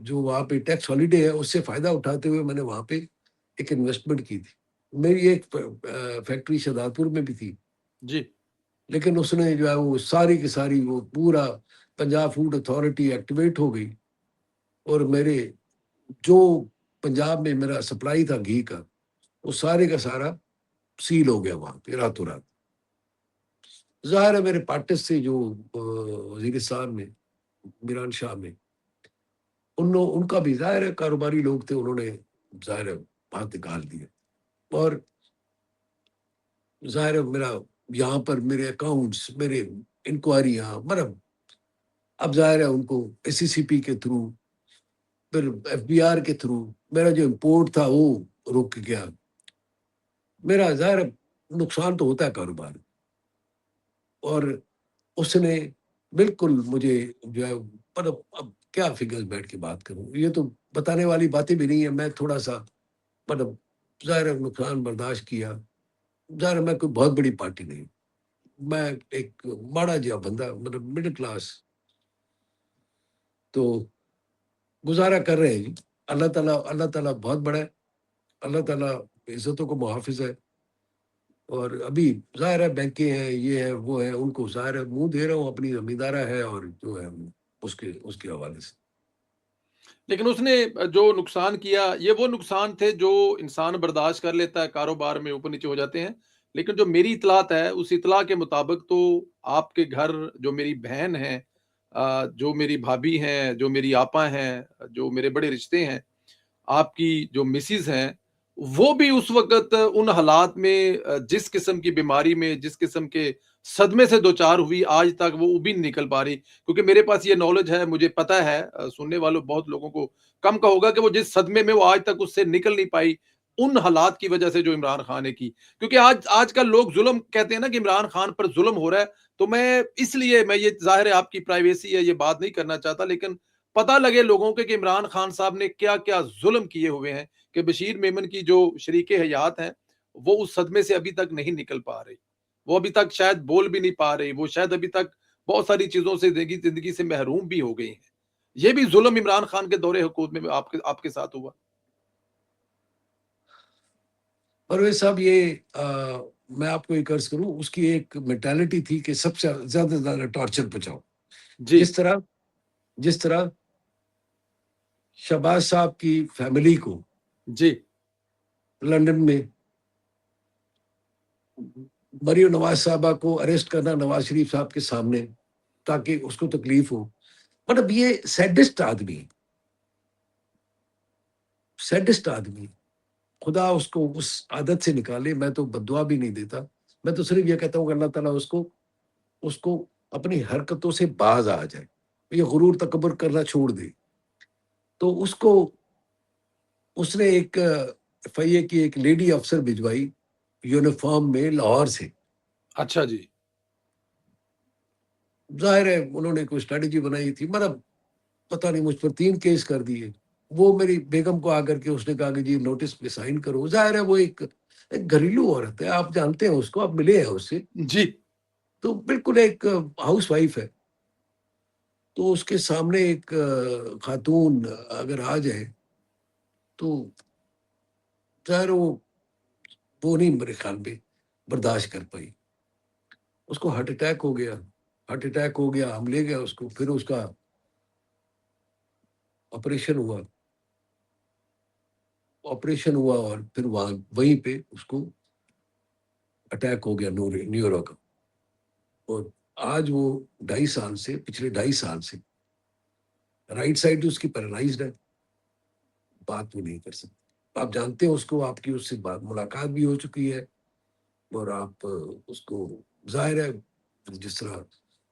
जो वहाँ पे टैक्स हॉलिडे है उससे फ़ायदा उठाते हुए मैंने वहाँ पे एक इन्वेस्टमेंट की थी। मेरी एक फैक्ट्री शहदादपुर में भी थी। जी। लेकिन उसने जो है वो सारी की सारी वो पूरा पंजाब फूड अथॉरिटी एक्टिवेट हो गई और मेरे जो पंजाब में मेरा सप्लाई था घी का, वो सारे का सारा सील हो गया वहाँ पे रातों रात। ज़ाहिर है मेरे पार्टनर्स थे जो वज़ीरिस्तान में, मीरान शाह में, उनका भी ज़ाहिर है कारोबारी लोग थे, उन्होंने ज़ाहिर है हाथ निकाल दिए। और ज़ाहिर है मेरा यहाँ पर मेरे अकाउंट्स, मेरे इंक्वायरियाँ मतलब अब ज़ाहिर है उनको एससीसीपी के थ्रू, फिर एफबीआर के थ्रू मेरा जो इम्पोर्ट था वो रुक गया। मेरा ज़ाहिर है नुकसान तो होता है कारोबार में। और उसने बिल्कुल मुझे जो है, पर अब क्या फिगर्स बैठ के बात करूँ, ये तो बताने वाली बातें भी नहीं है। मैं थोड़ा-सा मतलब ज़ाहिर है नुकसान बर्दाश्त किया। ज़ाहिर है मैं कोई बहुत बड़ी पार्टी नहीं, मैं एक माड़ा जिहा बंदा मतलब मिडल क्लास, तो गुज़ारा कर रहे हैं जी। अल्लाह ताला बहुत बड़ा है, अल्लाह ताला इज़्ज़तों को मुहाफ़िज़ है। और अभी ज़ाहिर है बैंकें हैं, ये है, वो है, उनको ज़ाहिर है मुँह दे रहा हूँ, अपनी ज़मींदारा है और जो है उसके उसके हवाले से। लेकिन उसने जो नुकसान किया, ये वो नुकसान थे जो इंसान बर्दाश्त कर लेता है, कारोबार में ऊपर-नीचे हो जाते हैं। लेकिन जो मेरी इत्तलात है, उस इत्तला के मुताबिक तो आपके घर जो मेरी बहन है, जो मेरी भाभी हैं, जो मेरी आपा हैं, जो मेरे बड़े रिश्ते हैं, आपकी जो मिसेज़ हैं, वो भी उस वक़्त उन हालात में जिस किस्म की बीमारी में, जिस किस्म के सदमे से दो-चार हुई, आज तक वो भी नहीं निकल पा रही। क्योंकि मेरे पास ये नॉलेज है, मुझे पता है, सुनने वालों बहुत लोगों को कम का होगा कि वो जिस सदमे में वो आज तक उससे निकल नहीं पाई, उन हालात की वजह से जो इमरान खान ने की। क्योंकि आजकल लोग ज़ुल्म कहते हैं ना कि इमरान खान पर ज़ुल्म हो रहा है, तो मैं ये ज़ाहिर है आपकी प्राइवेसी है, ये बात नहीं करना चाहता, लेकिन पता लगे लोगों के कि इमरान खान साहब ने क्या-क्या ज़ुल्म किए हुए हैं, कि बशीर मेमन की जो शरीके हयात हैं, वो उस सदमे से अभी तक नहीं निकल पा रही। वो अभी तक शायद बोल भी नहीं पा रही, वो शायद अभी तक बहुत सारी चीज़ों से ज़िंदगी से महरूम भी हो गई हैं। ये भी ज़ुल्म इमरान खान के दौरे हुकूमत में आपके आपके साथ हुआ? परवेज़ साहब ये मैं आपको एक अर्ज़ करूँ, उसकी एक मेंटालिटी थी कि सबसे ज़्यादा से ज़्यादा टॉर्चर पहुँचाओ। जी, जिस तरह जिस तरह शहबाज साहब की फैमिली को जी। लंदन में मरीम नवाज़ साहबा को अरेस्ट करना नवाज़ शरीफ साहब के सामने, ताकि उसको तकलीफ हो। मतलब ये सैडिस्ट आदमी, सैडिस्ट आदमी। खुदा उसको उस आदत से निकाले, मैं तो बददुआ भी नहीं देता। मैं तो सिर्फ़ ये कहता हूँ कि अल्लाह ताला उसको उसको अपनी हरकतों से बाज़ आ जाए। ये गुरूर तकब्बुर करना छोड़ दे। तो उसको उसने एक एफआईए की एक लेडी अफ़सर भिजवाई यूनिफ़ॉर्म में लाहौर से। अच्छा जी। ज़ाहिर है उन्होंने कोई स्ट्रैटेजी बनाई थी, मतलब पता नहीं मुझ पर 3 केस कर दिए। वो मेरी बेगम को आकर के उसने कहा कि जी नोटिस पे साइन करो। ज़ाहिर है वो एक एक घरेलू औरत है, आप जानते हैं उसको, आप मिले हैं उससे। जी। तो बिल्कुल एक हाउसवाइफ है। तो उसके सामने एक खातून अगर आ जाए तो ज़ाहिर है वो नहीं मेरे ख़्याल में बर्दाश्त कर पाई। उसको हार्ट अटैक हो गया। हार्ट अटैक हो गया, हम ले गए उसको, फिर उसका ऑपरेशन हुआ। ऑपरेशन हुआ और फिर वहीं पे उसको अटैक हो गया न्यूरो का। और आज वो 2.5 साल से, पिछले 2.5 साल से राइट साइड उसकी पैरालाइज्ड है, बात भी नहीं कर सकते। आप जानते हो उसको, आपकी उससे बात मुलाकात भी हो चुकी है, और आप उसको, जाहिर है जिस तरह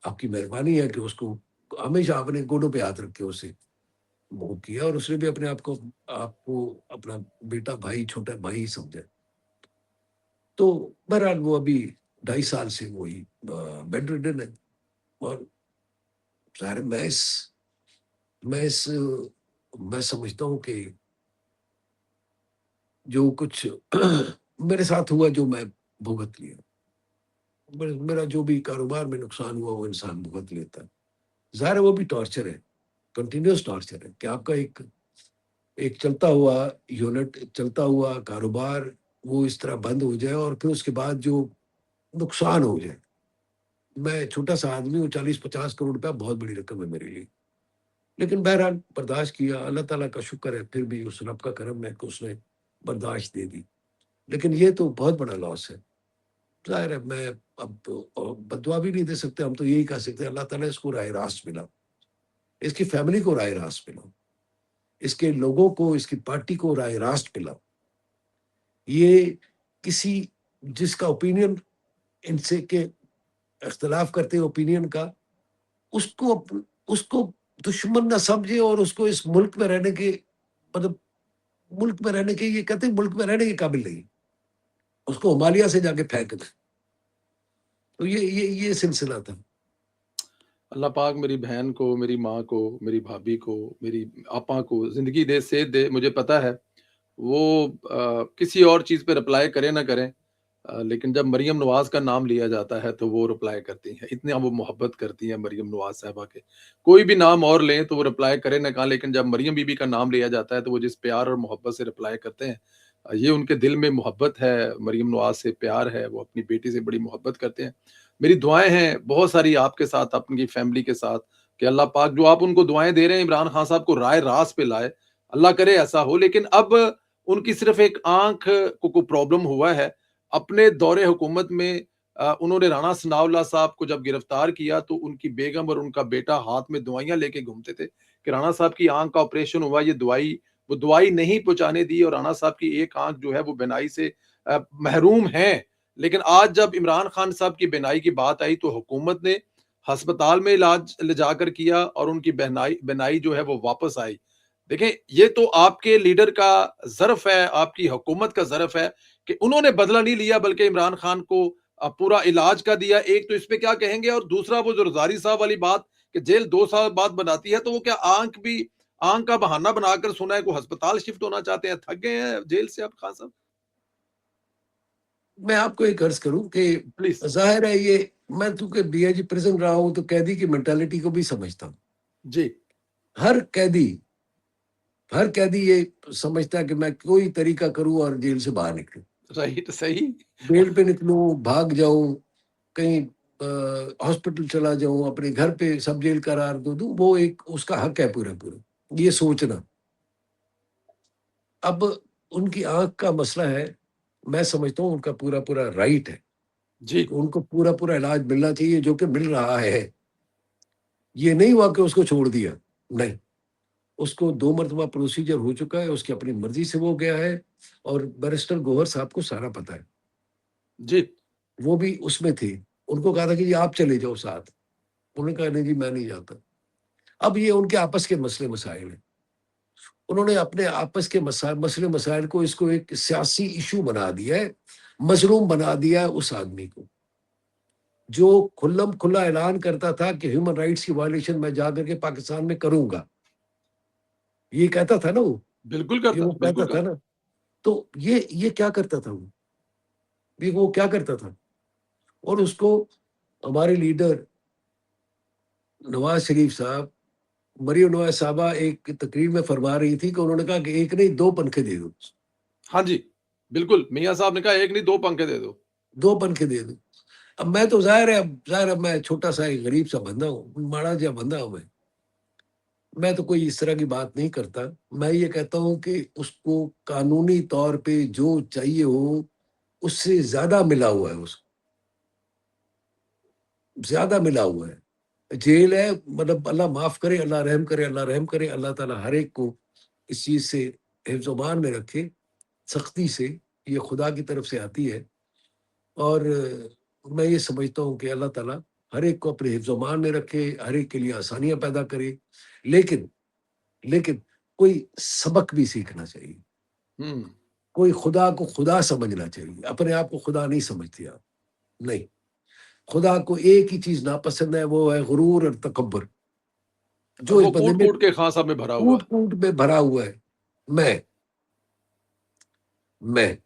आपकी मेहरबानी है कि उसको हमेशा अपने गोडों पे हाथ रख के उसे वो किया, और उसने भी अपने आप को, आपको अपना बेटा भाई, छोटा भाई ही समझा। तो बहरहाल वो अभी 2.5 साल से वही बेड रिडन है। और जाहिर है मैं इस मैं समझता हूँ कि जो कुछ मेरे साथ हुआ, जो मैं भुगत लिया, मेरा जो भी कारोबार में नुकसान हुआ वो इंसान भुगत लेता है। ज़ाहिर है वो भी टॉर्चर है, कंटिन्यूअस टॉर्चर है कि आपका एक एक चलता हुआ यूनिट, चलता हुआ कारोबार वो इस तरह बंद हो जाए, और फिर उसके बाद जो नुकसान हो जाए। मैं छोटा-सा आदमी हूँ, 40-50 करोड़ रुपया बहुत बड़ी रकम है मेरे लिए। लेकिन बहरहाल बर्दाश्त किया, अल्लाह ताला का शुक्र है, फिर भी उस रब का करम है कि उसने बर्दाश्त दे दी। लेकिन ये तो बहुत बड़ा लॉस है। ज़ाहिर है मैं अब बददुआ भी नहीं दे सकते, हम तो यही कह सकते हैं अल्लाह ताला इसको राह रास्त मिला, इसकी फैमिली को राह रास्त मिला, इसके लोगों को, इसकी पार्टी को राह रास्त मिला। ये किसी जिसका ओपिनियन इनसे के इख्तिलाफ करते हैं ओपिनियन का, उसको दुश्मन ना समझे, और उसको इस मुल्क में रहने के, मतलब मुल्क में रहने के, ये कहते हैं मुल्क में रहने के काबिल नहीं, उसको हिमालय से जाके फेंक दें। तो ये सिलसिला था। अल्लाह पाक मेरी बहन को, मेरी माँ को, मेरी भाभी को, मेरी आपा को ज़िंदगी दे, सेहत दे। मुझे पता है वो किसी और चीज़ पे रिप्लाई करें ना करें, लेकिन जब मरियम नवाज़ का नाम लिया जाता है तो वो रिप्लाई करती हैं। इतना वो मोहब्बत करती हैं मरियम नवाज़ साहिबा के। कोई भी नाम और लें तो वो रिप्लाई करें ना करें, लेकिन जब मरियम बीबी का नाम लिया जाता है तो वो जिस प्यार और मोहब्बत से रिप्लाई करते हैं, ये उनके दिल में मोहब्बत है, मरियम नवाज़ से प्यार है, वो अपनी बेटी से बड़ी मोहब्बत करते हैं। मेरी दुआएँ हैं बहुत सारी आपके साथ, आपकी फैमिली के साथ, कि अल्लाह पाक जो आप उनको दुआएँ दे रहे हैं इमरान खान साहब को राह रास्त पे लाए, अल्लाह करे ऐसा हो। लेकिन अब उनकी सिर्फ़ एक आँख को प्रॉब्लम हुआ है। अपने दौरे हुकूमत में उन्होंने राणा सनाउल्लाह साहब को जब गिरफ्तार किया तो उनकी बेगम और उनका बेटा हाथ में दवाइयाँ लेके घूमते थे कि राणा साहब की आँख का ऑपरेशन हुआ, ये दवाई, वो दवाई नहीं पहुँचाने दी, और राणा साहब की एक आँख जो है वो बीनाई से महरूम हैं। लेकिन आज जब इमरान खान साहब की बीनाई की बात आई तो हुकूमत ने अस्पताल में इलाज ले जाकर किया और उनकी बीनाई बीनाई जो है वो वापस आई। देखें, ये तो आपके लीडर का ज़र्फ़ है, आपकी हुकूमत का ज़र्फ़ है कि उन्होंने बदला नहीं लिया बल्कि इमरान खान को पूरा इलाज का दिया। एक तो इस पे क्या कहेंगे? और दूसरा वो जो रज़ारी साहब वाली बात कि जेल 2 साल बाद बनाती है, तो वो क्या आँख का बहाना बनाकर सुना है, कोई अस्पताल शिफ्ट होना चाहते हैं? थक गए हैं जेल से आप खान साहब? मैं आपको एक अर्ज़ करूँ कि प्लीज़। ज़ाहिर है ये, मैं चूँकि डीआईजी प्रिज़न रहा हूँ तो कैदी की मेंटालिटी को भी समझता हूँ। जी, हर कैदी हर कैदी ये समझता है कि मैं कोई तरीका करूँ और जेल से बाहर निकलूँ। राइट, सही। बेल पे निकलूँ, भाग जाऊँ, कहीं हॉस्पिटल चला जाऊँ, अपने घर पे सब जेल करार दे दूँ, वो एक उसका हक है पूरा-पूरा, ये सोचना। अब उनकी आँख का मसला है, मैं समझता हूँ उनका पूरा-पूरा राइट है, जी, कि उनको पूरा-पूरा इलाज मिलना चाहिए जो कि मिल रहा है। ये नहीं हुआ कि उसको छोड़ दिया, नहीं। उसको 2 मर्तबा प्रोसीजर हो चुका है, उसकी अपनी मर्ज़ी से वो गया है, और बैरिस्टर गौहर साहब को सारा पता है। जी, वो भी उसमें थे। उनको कहा था कि जी आप चले जाओ साथ। उन्होंने कहा नहीं जी मैं नहीं जाता। अब ये उनके आपस के मसले-मसाइल हैं। उन्होंने अपने आपस के मसले-मसाइल को, इसको एक सियासी इश्यू बना दिया है, मज़लूम बना दिया है उस आदमी को, जो खुल्लम-खुल्ला ऐलान करता था कि ह्यूमन राइट्स की वायलेशन मैं जाकर के पाकिस्तान में करूँगा। ये कहता था ना वो, ये वो कहता बिल्कुल था करता। ना। तो ये क्या करता था वो? ये वो क्या करता था? और उसको हमारे लीडर नवाज़ शरीफ साहब, मरियम नवाज़ साहबा एक तकरीर में फरमा रही थी कि उन्होंने कहा कि एक नहीं 2 पंखे दे दो, हाँ जी, बिल्कुल, मियाँ साहब ने कहा 1 नहीं 2 पंखे दे दो। 2 पंखे दे दो। अब मैं तो ज़ाहिर है मैं छोटा-सा एक गरीब-सा बंदा हूँ, माड़ा जिहा बंदा हूँ मैं। मैं तो कोई इस तरह की बात नहीं करता। मैं ये कहता हूँ कि उसको कानूनी तौर पे जो चाहिए हो, उससे ज़्यादा मिला हुआ है उसको, ज़्यादा मिला हुआ है। जेल है, मतलब अल्लाह माफ़ करे, अल्लाह रहम करे, अल्लाह रहम करे, अल्लाह ताला हर एक को इस चीज़ से हिफ्ज़-ओ-मान में रखे, सख्ती से, ये खुदा की तरफ से आती है। और मैं ये समझता हूँ कि अल्लाह ताला हर एक को अपने हिफ्ज़-ओ-मान में रखे, हर एक के लिए आसानियाँ पैदा करे। लेकिन लेकिन कोई सबक भी सीखना चाहिए। हुँ। कोई खुदा को खुदा समझना चाहिए। अपने आप को खुदा नहीं समझते आप, नहीं। खुदा को एक ही चीज़ नापसंद है, वो है गुरूर और तकब्बुर, और जो इस वो बंदे में कूट-कूट के खां साहब में भरा हुआ है। कूट-कूट में भरा हुआ है। मैं, मैं,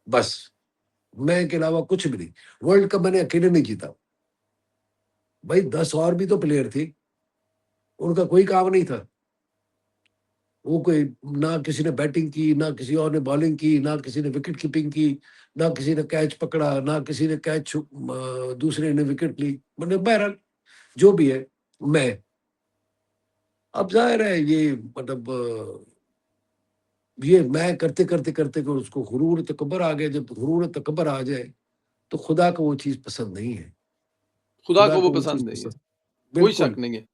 बस, मैं के अलावा कुछ भी नहीं। वर्ल्ड कप मैंने अकेले नहीं जीता। भाई 10 और भी तो प्लेयर थे, उनका कोई काम नहीं था। वो कोई, ना किसी ने बैटिंग की, ना किसी और ने बॉलिंग की, ना किसी ने विकेट कीपिंग की, ना किसी ने कैच पकड़ा, ना किसी ने दूसरे ने विकेट ली। मतलब बहरहाल जो भी है, मैं। अब ज़ाहिर है ये मतलब ये मैं करते को उसको गुरूर तकब्बुर आ गया। जब गुरूर तकब्बुर आ जाए, तो खुदा को वो चीज़ पसंद नहीं है। खुदा खुदा को वो को वो चीज़ पसंद नहीं है, पसंद, कोई शक बिल्कुल। नहीं है।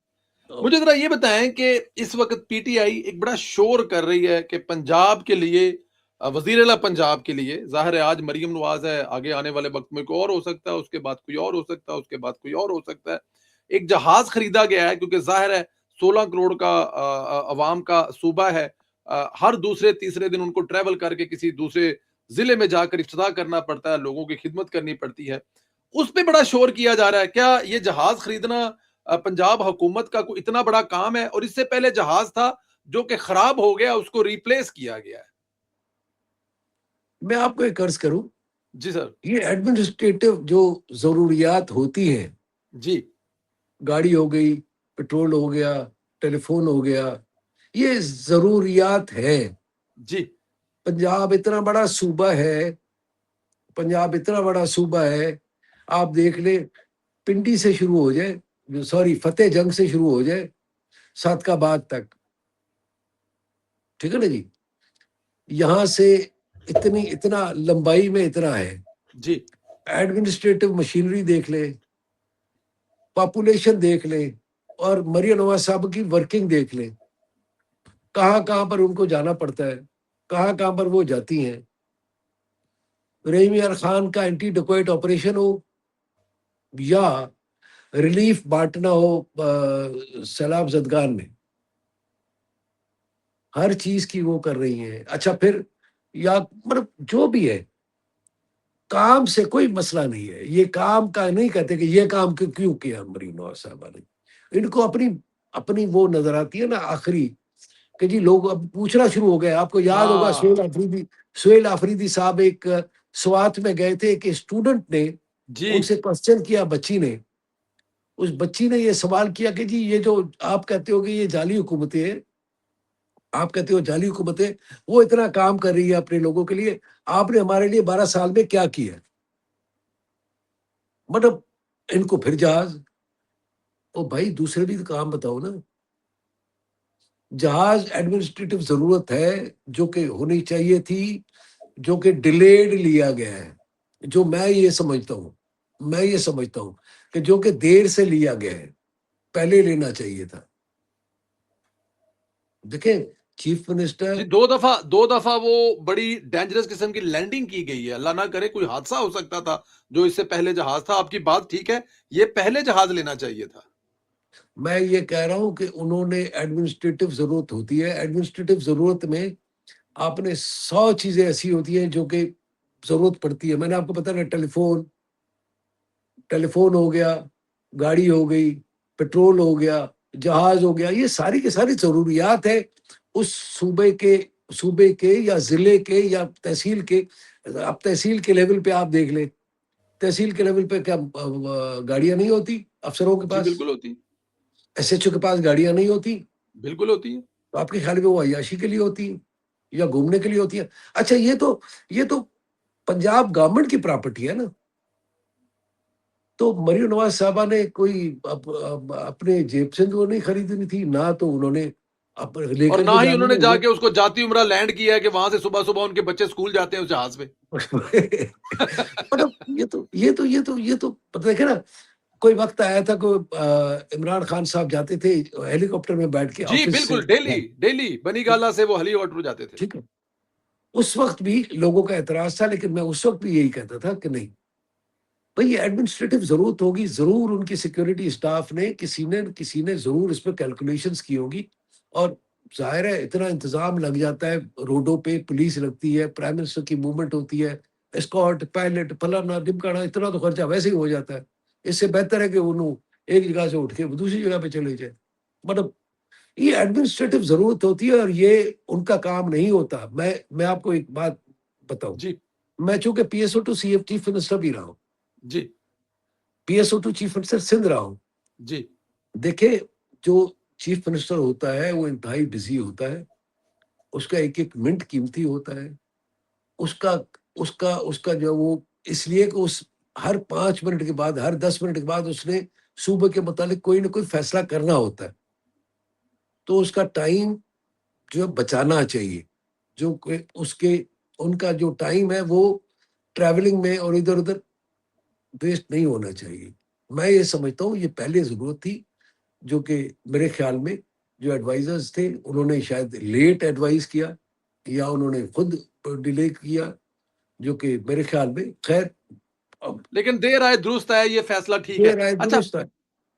अ, मुझे ज़रा ये बताएँ कि इस वक़्त पीटीआई एक बड़ा शोर कर रही है कि पंजाब के लिए वज़ीर-ए-आला पंजाब के लिए, ज़ाहिर है आज मरियम नवाज़ है, आगे आने वाले वक़्त में कोई और हो सकता है, उसके बाद कोई और हो सकता है, उसके बाद कोई और हो सकता है। एक जहाज़ खरीदा गया है क्योंकि ज़ाहिर है 16 करोड़ का अवाम का सूबा है। हर दूसरे तीसरे दिन उनको ट्रैवल करके किसी दूसरे ज़िले में जाकर इफ्तिताह करना पड़ता है, लोगों की खिदमत करनी पड़ती है। उस पे बड़ा शोर किया जा रहा है। क्या ये जहाज़ खरीदना पंजाब हुकूमत का कोई इतना बड़ा काम है? और इससे पहले जहाज़ था जो कि खराब हो गया, उसको रिप्लेस किया गया है। मैं आपको एक अर्ज़ करूँ, जी सर। ये एडमिनिस्ट्रेटिव जो ज़रूरियात होती हैं, जी, गाड़ी हो गई, पेट्रोल हो गया, टेलीफ़ोन हो गया, ये ज़रूरियात हैं। जी, पंजाब इतना बड़ा सूबा है, पंजाब इतना बड़ा सूबा है, आप देख लें, पिंडी से शुरू हो जाए, सॉरी फतेहजंग से शुरू हो जाए, सादकाबाद तक, ठीक है ना जी? यहाँ से इतना लंबाई में इतना है। जी, एडमिनिस्ट्रेटिव मशीनरी देख लें, पॉपुलेशन देख लें, और मरियम नवाज़ साहब की वर्किंग देख लें। कहाँ-कहाँ पर उनको जाना पड़ता है, कहाँ-कहाँ पर वो जाती हैं। रहीम यार खान का एंटी डकॉइट ऑपरेशन हो, या रिलीफ बाँटना हो सैलाब ज़दगान में, हर चीज़ की वो कर रही हैं। अच्छा फिर, या मतलब जो भी है, काम से कोई मसला नहीं है। ये काम का नहीं कहते कि ये काम क्यों किया मरीम नवाज़ साहबा ने। इनको अपनी अपनी वो नज़र आती है ना आखिरी, कि जी लोग अब पूछना शुरू हो गए। आपको याद होगा हाँ, सुहेल आफरीदी साहब एक स्वात में गए थे कि स्टूडेंट ने जी, उनसे क्वेश्चन किया, बच्ची ने। उस बच्ची ने ये सवाल किया कि जी ये जो आप कहते हो कि ये जाली हुकूमतें हैं, आप कहते हो जाली हुकूमतें, वो इतना काम कर रही है अपने लोगों के लिए, आपने हमारे लिए 12 साल में क्या किया? मतलब इनको फिर जहाज़, ओ भाई दूसरे भी तो काम बताओ ना। जहाज़ एडमिनिस्ट्रेटिव ज़रूरत है, जो कि होनी चाहिए थी, जो कि डिलेड लिया गया है। जो मैं ये समझता हूँ कि जो कि देर से लिया गया है, पहले लेना चाहिए था। देखें, चीफ जी, मिनिस्टर, 2 दफ़ा वो बड़ी डेंजरस किस्म की लैंडिंग की गई है। अल्लाह ना करे कोई हादसा हो सकता था, जो इससे पहले जहाज़ था। आपकी बात ठीक है, ये पहले जहाज़ लेना चाहिए था। मैं ये कह रहा हूँ कि उन्होंने एडमिनिस्ट्रेटिव ज़रूरत होती है, एडमिनिस्ट्रेटिव ज़रूरत में आपने 100 चीज़ें ऐसी होती हैं जो कि ज़रूरत पड़ती है। मैंने आपको बताया ना, टेलीफ़ोन हो गया, गाड़ी हो गई, पेट्रोल हो गया, जहाज़ हो गया, ये सारी की सारी ज़रूरियात है उस सूबे के या ज़िले के या तहसील के। अब तहसील के लेवल पे आप देख लें, तहसील के लेवल पे क्या गाड़ियाँ नहीं होती अफ़सरों के जी, पास? बिल्कुल होती है। एसएचओ के पास गाड़ियाँ नहीं होती? बिल्कुल होती है। तो आपके ख़्याल में वो अय्याशी के लिए होती हैं या घूमने के लिए होती हैं? अच्छा ये तो पंजाब गवर्नमेंट की प्रॉपर्टी है ना। तो मरियम नवाज साहबा ने कोई अपने जेब से तो नहीं खरीदनी थी, ना तो उन्होंने और लेकर ना के ही जानी उन्होंने है वो। जाके उसको जाती उम्रा लैंड किया है कि वहां से सुबह-सुबह उनके बच्चे स्कूल जाते हैं उस जहाज में। मतलब ये तो देखे ना, कोई वक्त आया था को इमरान खान साहब जाते थे हेलीकॉप्टर में बैठ के जी, ऑफिस से बिल्कुल, डेली, घर, डेली बनीगाला से वो हेलीकॉप्टर जाते थे। ठीक है। उस वक्त भी लोगों का एतराज था, लेकिन मैं उस वक्त भी यही कहता था कि नहीं भाई, ये एडमिनिस्ट्रेटिव जरूरत होगी, जरूर उनकी सिक्योरिटी स्टाफ ने किसी ने जरूर इस पर कैलकुलेशंस की होगी। और जाहिर है इतना इंतजाम लग जाता है, रोडों पे पुलिस लगती है, प्राइम मिनिस्टर की मूवमेंट होती है, एस्कॉर्ट पायलट फलाना ढिमकाना, इतना तो खर्चा वैसे ही हो जाता है। इससे बेहतर है कि उन्होंने एक जगह से उठ के दूसरी जगह पे चले जाए। मतलब ये एडमिनिस्ट्रेटिव जरूरत होती है और ये उनका काम नहीं होता। मैं आपको एक बात बताऊं, जी, मैं चूंकि PSO to CF chief minister भी रहा हूँ, जी, PSO to chief minister Sindh रहा हूँ। जी। देखिए, जो चीफ मिनिस्टर होता है वो इंतहाई बिजी होता है, उसका एक एक मिनट कीमती होता है। उसका उसका उसका जो वो, इसलिए कि उस हर 5 मिनट के बाद, हर 10 मिनट के बाद उसने सूबे के मुतालिक कोई ना कोई फैसला करना होता है। तो उसका टाइम जो है बचाना चाहिए, जो उसके उनका जो टाइम है वो ट्रैवलिंग में और इधर उधर वेस्ट नहीं होना चाहिए। मैं ये समझता हूँ ये पहले जरूरत थी, जो कि मेरे ख्याल में जो एडवाइजर्स थे उन्होंने शायद लेट एडवाइस किया, या उन्होंने खुद डिले किया, जो कि मेरे ख्याल में खैर अब लेकिन देर आए दुरुस्त आए, ये फैसला ठीक है। देर आए अच्छा, दुरुस्त है।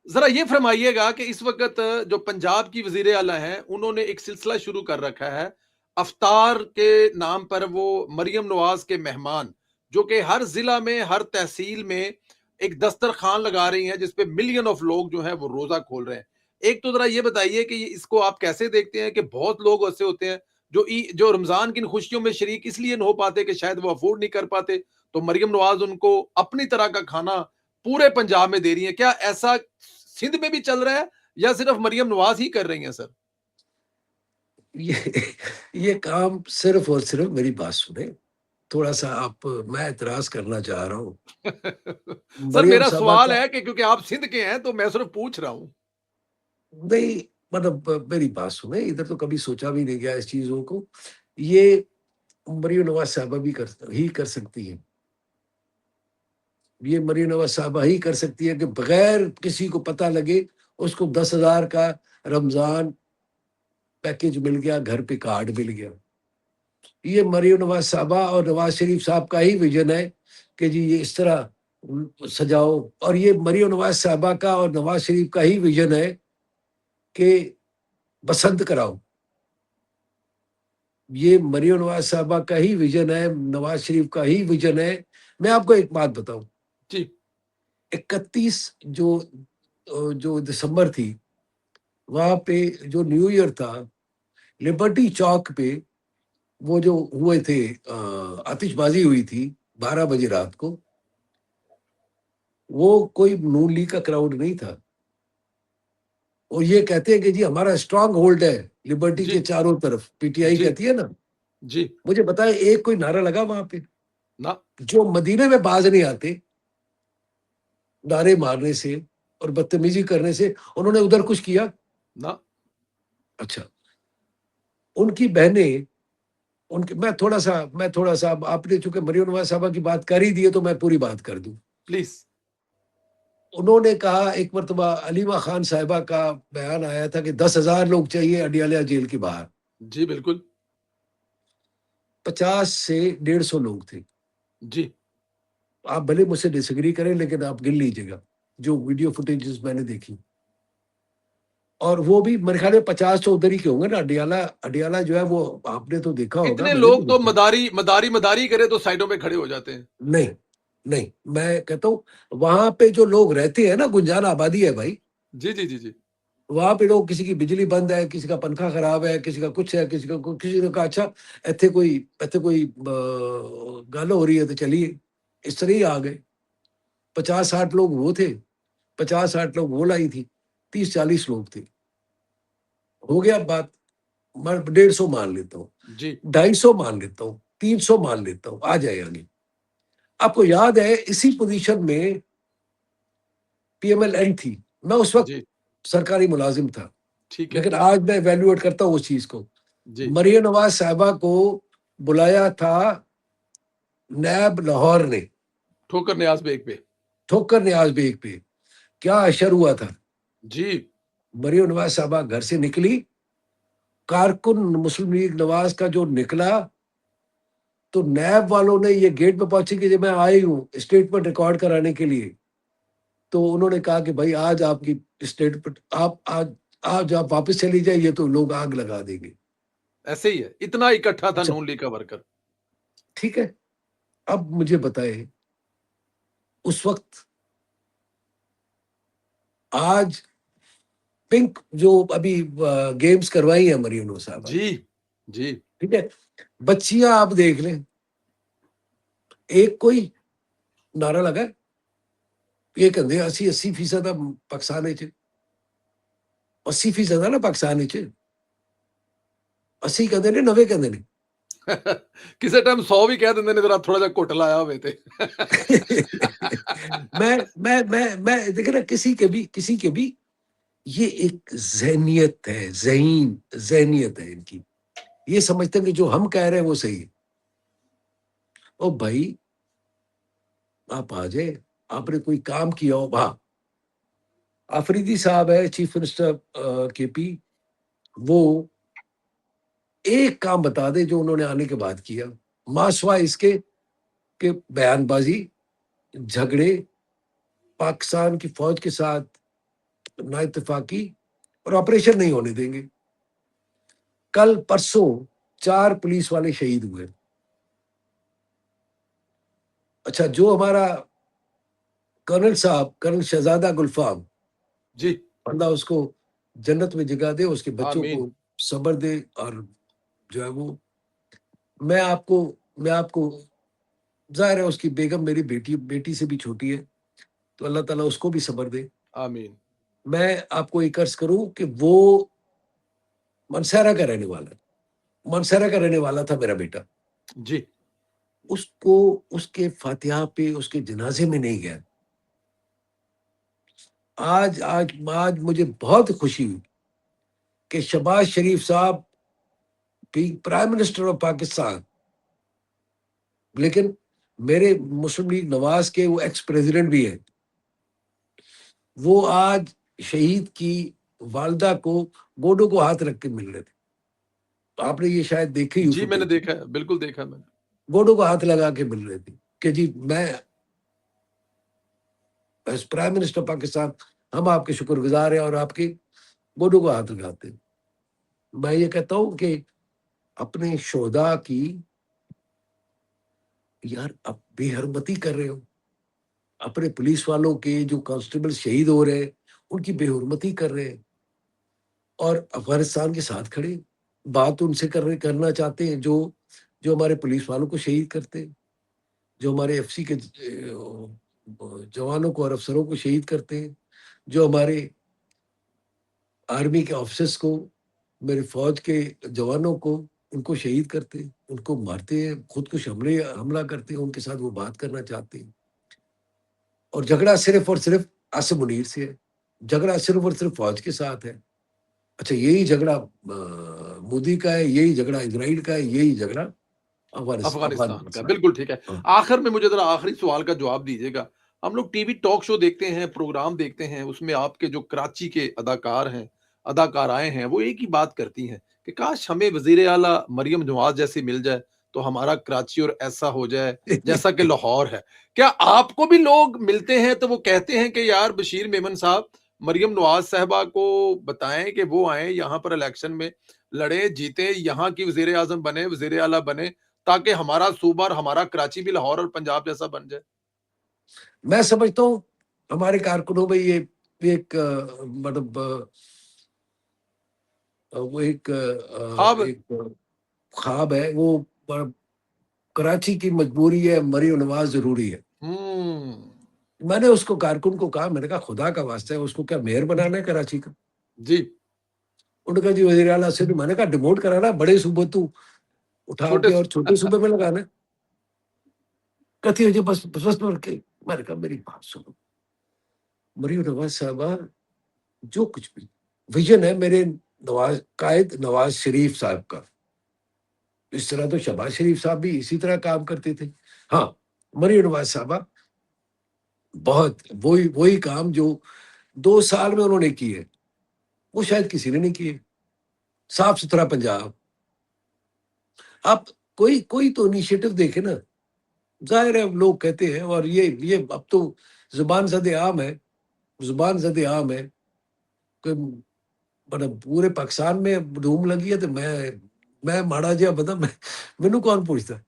ज़रा ये फ़रमाइएगा कि इस वक़्त जो पंजाब की वज़ीर आला हैं, उन्होंने एक सिलसिला शुरू कर रखा है। अफ्तार के नाम पर वो मरियम नवाज़ के मेहमान, जो कि हर ज़िला में, हर तहसील में एक दस्तरख़ान लगा रही हैं, जिस पे मिलियन ऑफ लोग जो हैं, वो रोज़ा खोल रहे हैं। एक तो ज़रा ये बताइए कि ये इसको आप कैसे देखते हैं कि बहुत लोग ऐसे होते हैं, जो रमज़ान की इन खुशियों में शरीक इसलिए नहीं हो पाते कि शायद वो अफ़ोर्ड नहीं कर पाते, तो मरियम नवाज़ उनको अपनी तरह का खाना पूरे पंजाब में दे रही हैं। क्या ऐसा सिंध में भी चल रहा है या सिर्फ मरियम नवाज ही कर रही हैं सर? ये ये काम सिर्फ और सिर्फ मेरी बात सुने, थोड़ा सा आप, मैं एतराज करना चाह रहा हूँ। सर मरियम मेरा साहबा सवाल का है कि क्योंकि आप सिंध के हैं तो मैं सिर्फ पूछ रहा हूं। नहीं, मतलब मेरी बात सुने, इधर तो कभी सोचा भी नहीं गया इस चीजों को। ये मरियम नवाज साहबा भी कर सकती है। ये मरियम नवाज साहबा ही कर सकती है कि बगैर किसी को पता लगे उसको 10,000 का रमजान पैकेज मिल गया, घर पे कार्ड मिल गया। ये मरियम नवाज साहबा और नवाज शरीफ साहब का ही विजन है कि जी ये इस तरह सजाओ। और ये मरियम नवाज साहबा का और नवाज शरीफ का ही विजन है कि बसंत कराओ। ये मरियम नवाज साहबा का ही विजन है, नवाज शरीफ का ही विजन है। मैं आपको एक बात बताऊं, जी, 31 जो दिसंबर थी, वहां पे जो न्यू ईयर था, लिबर्टी चौक पे वो जो हुए थे, आतिशबाजी हुई थी 12 बजे रात को। वो कोई नून लीग का क्राउड नहीं था। और ये कहते हैं कि जी हमारा स्ट्रांग होल्ड है लिबर्टी जी, के चारों तरफ, पीटीआई जी, कहती है ना। जी। मुझे बताए एक कोई नारा लगा वहां पे, ना, जो मदीने में बाज नहीं आते नारे मारने से और बदतमीजी करने से, उन्होंने उधर कुछ किया? ना। अच्छा, उनकी बहनें, उनके मैं थोड़ा सा आपने चूंकि मरियम नवाज साहबा की बात कर ही दी है तो मैं पूरी बात कर दूं। प्लीज़। उन्होंने कहा एक मरतबा, अलीमा खान साहिबा का बयान आया था कि 10,000 लोग चाहिए अडियाला जेल के बाहर। जी, बिल्कुल। 50 से 150 लोग थे। जी, आप भले मुझसे डिसएग्री करें, लेकिन आप गिन लीजिएगा जो वीडियो फुटेजेस मैंने देखी। और वो भी मेरे ख्याल में 50 तो उधर ही के होंगे ना, अडियाला अडियाला जो है वो आपने तो देखा होगा, इतने मैंने नहीं लोग तो देखा। मदारी करे तो साइडों में खड़े हो जाते हैं। नहीं, नहीं, मैं कहता हूँ वहां पे जो लोग रहते हैं ना, गुंजान आबादी है भाई। जी, जी, जी, जी। वहां पे लोग, किसी की बिजली बंद है, किसी का पंखा खराब है, किसी का कुछ है, किसी ने कहा अच्छा ਇੱਥੇ ਕੋਈ ਗੱਲ हो रही है तो चलिए, इस तरह ही आ गए। 50-60 लोग वो थे, 50-60 लोग वो लाई थी, 30-40 लोग थे। हो गया बात। मैं 150 मान लेता हूँ, जी, 250 मान लेता हूँ, 300 मान लेता हूँ, आ जाए आगे। आपको याद है इसी पोजीशन में PMLN थी। मैं उस वक़्त जी, सरकारी मुलाज़िम था, ठीक है। लेकिन आज मैं इवैल्यूएट करता हूँ उस चीज़ को। जी, मरियम नवाज़ साहिबा को बुलाया था नैब लाहौर ने, ठोकर न्याज़ बेग पे। ठोकर नियाज़ बेग पे। क्या अशर हुआ था? जी, मरियम नवाज़ साहिबा घर से निकली, कारकुन मुस्लिम लीग नवाज़ का जो निकला, तो नैब वालों ने ये गेट पे पहुँची कि जब मैं आई हूँ स्टेटमेंट रिकॉर्ड कराने के लिए, तो उन्होंने कहा कि भाई आज आपकी स्टेटमेंट आज आप वापस चली जाइए तो लोग आग लगा देंगे। ऐसे ही है। इतना इकट्ठा था अच्छा, नून लीग का वर्कर। ठीक है। अब मुझे बताएँ उस वक़्त आज पिंक जो अभी गेम्स करवाई हैं मरियम नवाज़ साहिबा ने, जी, जी। ठीक है? बच्चियाँ आप देख लें, एक कोई नारा लगा है, ये कहंदे 80% पाकिस्तान विच 80% है ना पाकिस्तान विच, 80 कहंदे ने 90 कहंदे ने। ਕਿਸੇ ਟਾਈਮ 100 ਵੀ ਕਹਿ ਦਿੰਦੇ ਨੇ ਜ਼ਰਾ ਥੋੜਾ ਜਿਹਾ ਘੁੱਟ लाया ਹੋਵੇ ਤੇ। मैं देखिए ना किसी के भी ये एक ज़हनियत है, ज़हनियत है इनकी। ये समझते हैं कि जो हम कह रहे हैं वो सही है। ओ भाई, आप आ जाए, आपने कोई काम किया हो। हाँ, आफरीदी साहब है चीफ मिनिस्टर केपी, वो एक काम बता दे जो उन्होंने आने के बाद किया। मासवा इसके कि बयानबाजी, झगड़े, पाकिस्तान की फौज के साथ नाइतफाकी और ऑपरेशन नहीं होने देंगे। कल परसों 4 पुलिस वाले शहीद हुए। अच्छा, जो हमारा कर्नल साहब, कर्नल शहजादा गुलफाम, जी, अल्लाह उसको जन्नत में जगह दे, उसके बच्चों आमीन। को सब्र दे, और जो है वो मैं आपको ज़ाहिर है उसकी बेगम मेरी बेटी बेटी से भी छोटी है, तो अल्लाह ताला उसको भी सब्र दे। आमीन। मैं आपको एक अर्ज़ करूँ कि वो मनसेरा का रहने वाला है। मनसेरा का रहने वाला था मेरा बेटा। जी, उसको उसके फ़ातिहा पे उसके जनाज़े में नहीं गया। आज मुझे बहुत खुशी हुई कि शहबाज शरीफ साहब being prime minister of Pakistan, लेकिन मेरे मुस्लिम लीग नवाज़ के वो एक्स प्रेज़िडेंट भी हैं। वो आज शहीद की वालिदा को गोडों को हाथ रख के मिल रहे थे। तो आपने ये शायद देखी ही जी, मैंने फुटेज, देखा है, बिल्कुल देखा है मैंने। गोडों को हाथ लगा के मिल रहे थे कि जी मैं एज़ प्राइम मिनिस्टर पाकिस्तान, हम आपके शुक्रगुज़ार हैं और आपके गोडों को हाथ लगाते हैं। मैं ये कहता हूँ कि अपने शोहदा की यार आप बेहरमती कर रहे हो। अपने पुलिस वालों के जो कांस्टेबल शहीद हो रहे हैं, उनकी बेहुरमती कर रहे हैं और अफ़गानिस्तान के साथ खड़े हैं। बात उनसे करना चाहते हैं जो जो हमारे पुलिस वालों को शहीद करते हैं, जो हमारे एफसी के जवानों को और अफसरों को शहीद करते हैं, जो हमारे आर्मी के ऑफिसर्स को, मेरे फौज के जवानों को, उनको शहीद करते हैं, उनको मारते हैं, खुदकुश हमला करते हैं, उनके साथ वो बात करना चाहते हैं। और झगड़ा सिर्फ़ और सिर्फ़ आसिम मुनीर से है। झगड़ा सिर्फ़ और सिर्फ़ फ़ौज के साथ है। अच्छा, यही झगड़ा मोदी का है, यही झगड़ा इज़राइल का है, यही झगड़ा अफ़गानिस्तान का, अफ़गानिस्तान बिल्कुल ठीक है। हाँ। आखिर में मुझे ज़रा आखिरी सवाल का जवाब दीजिएगा। हम लोग टीवी टॉक शो देखते हैं, प्रोग्राम देखते हैं, उसमें आपके जो कराची के अदाकार हैं, अदाकाराएँ हैं, वो एक ही बात करती हैं कि काश हमें वज़ीर आला मरियम नवाज़ जैसी मिल जाए, तो हमारा कराची और ऐसा हो जाए जैसा कि लाहौर है। क्या आपको भी लोग मिलते हैं तो वो कहते हैं कि यार बशीर मेमन साहब, मरियम नवाज़ साहिबा को बताएँ कि वो आएँ यहाँ पर इलेक्शन में लड़े, जीते, यहाँ की वज़ीर आज़म बने, वज़ीर आला बने, ताकि हमारा सूबा और हमारा कराची भी लाहौर और पंजाब जैसा बन जाए। मैं समझता हूँ हमारे कारकुनों में ये एक मतलब वो ख्वाब एक ख्वाब है, वो ब कराची की मजबूरी है, मरीम नवाज़ ज़रूरी है। हुँ, मैंने उसको कारकुन को कहा, मैंने कहा खुदा का वास्ता है उसको क्या मेयर बनाना है कराची का? जी, उन्होंने कहा जी वज़ीर आला से, मैंने कहा डिमोट कराना है, बड़े सूबे तू उठा छोटे के स और छोटे सूबे में लगाना है। कहती है जी बस बस बस के। मैंने कहा मेरी बात सुनो, मरीम नवाज साहबा जो कुछ भी विजन है मेरे कायद नवाज शरीफ साहब का, इस तरह तो शहबाज शरीफ साहब भी इसी तरह काम करते थे। हाँ, मरीम नवाज साहबा बहुत वही वही काम जो 2 साल में उन्होंने किए, वो शायद किसी ने नहीं किए। साफ सुथरा पंजाब। आप कोई कोई तो इनिशिएटिव देखे ना। जाहिर है लोग कहते हैं, और ये अब तो जुबान ज़द आम है, जुबान ज़द आम है कि मतलब पूरे पाकिस्तान में धूम लगी है, तो मैं माड़ा जिहा बंदा, मैनू कौन पूछता,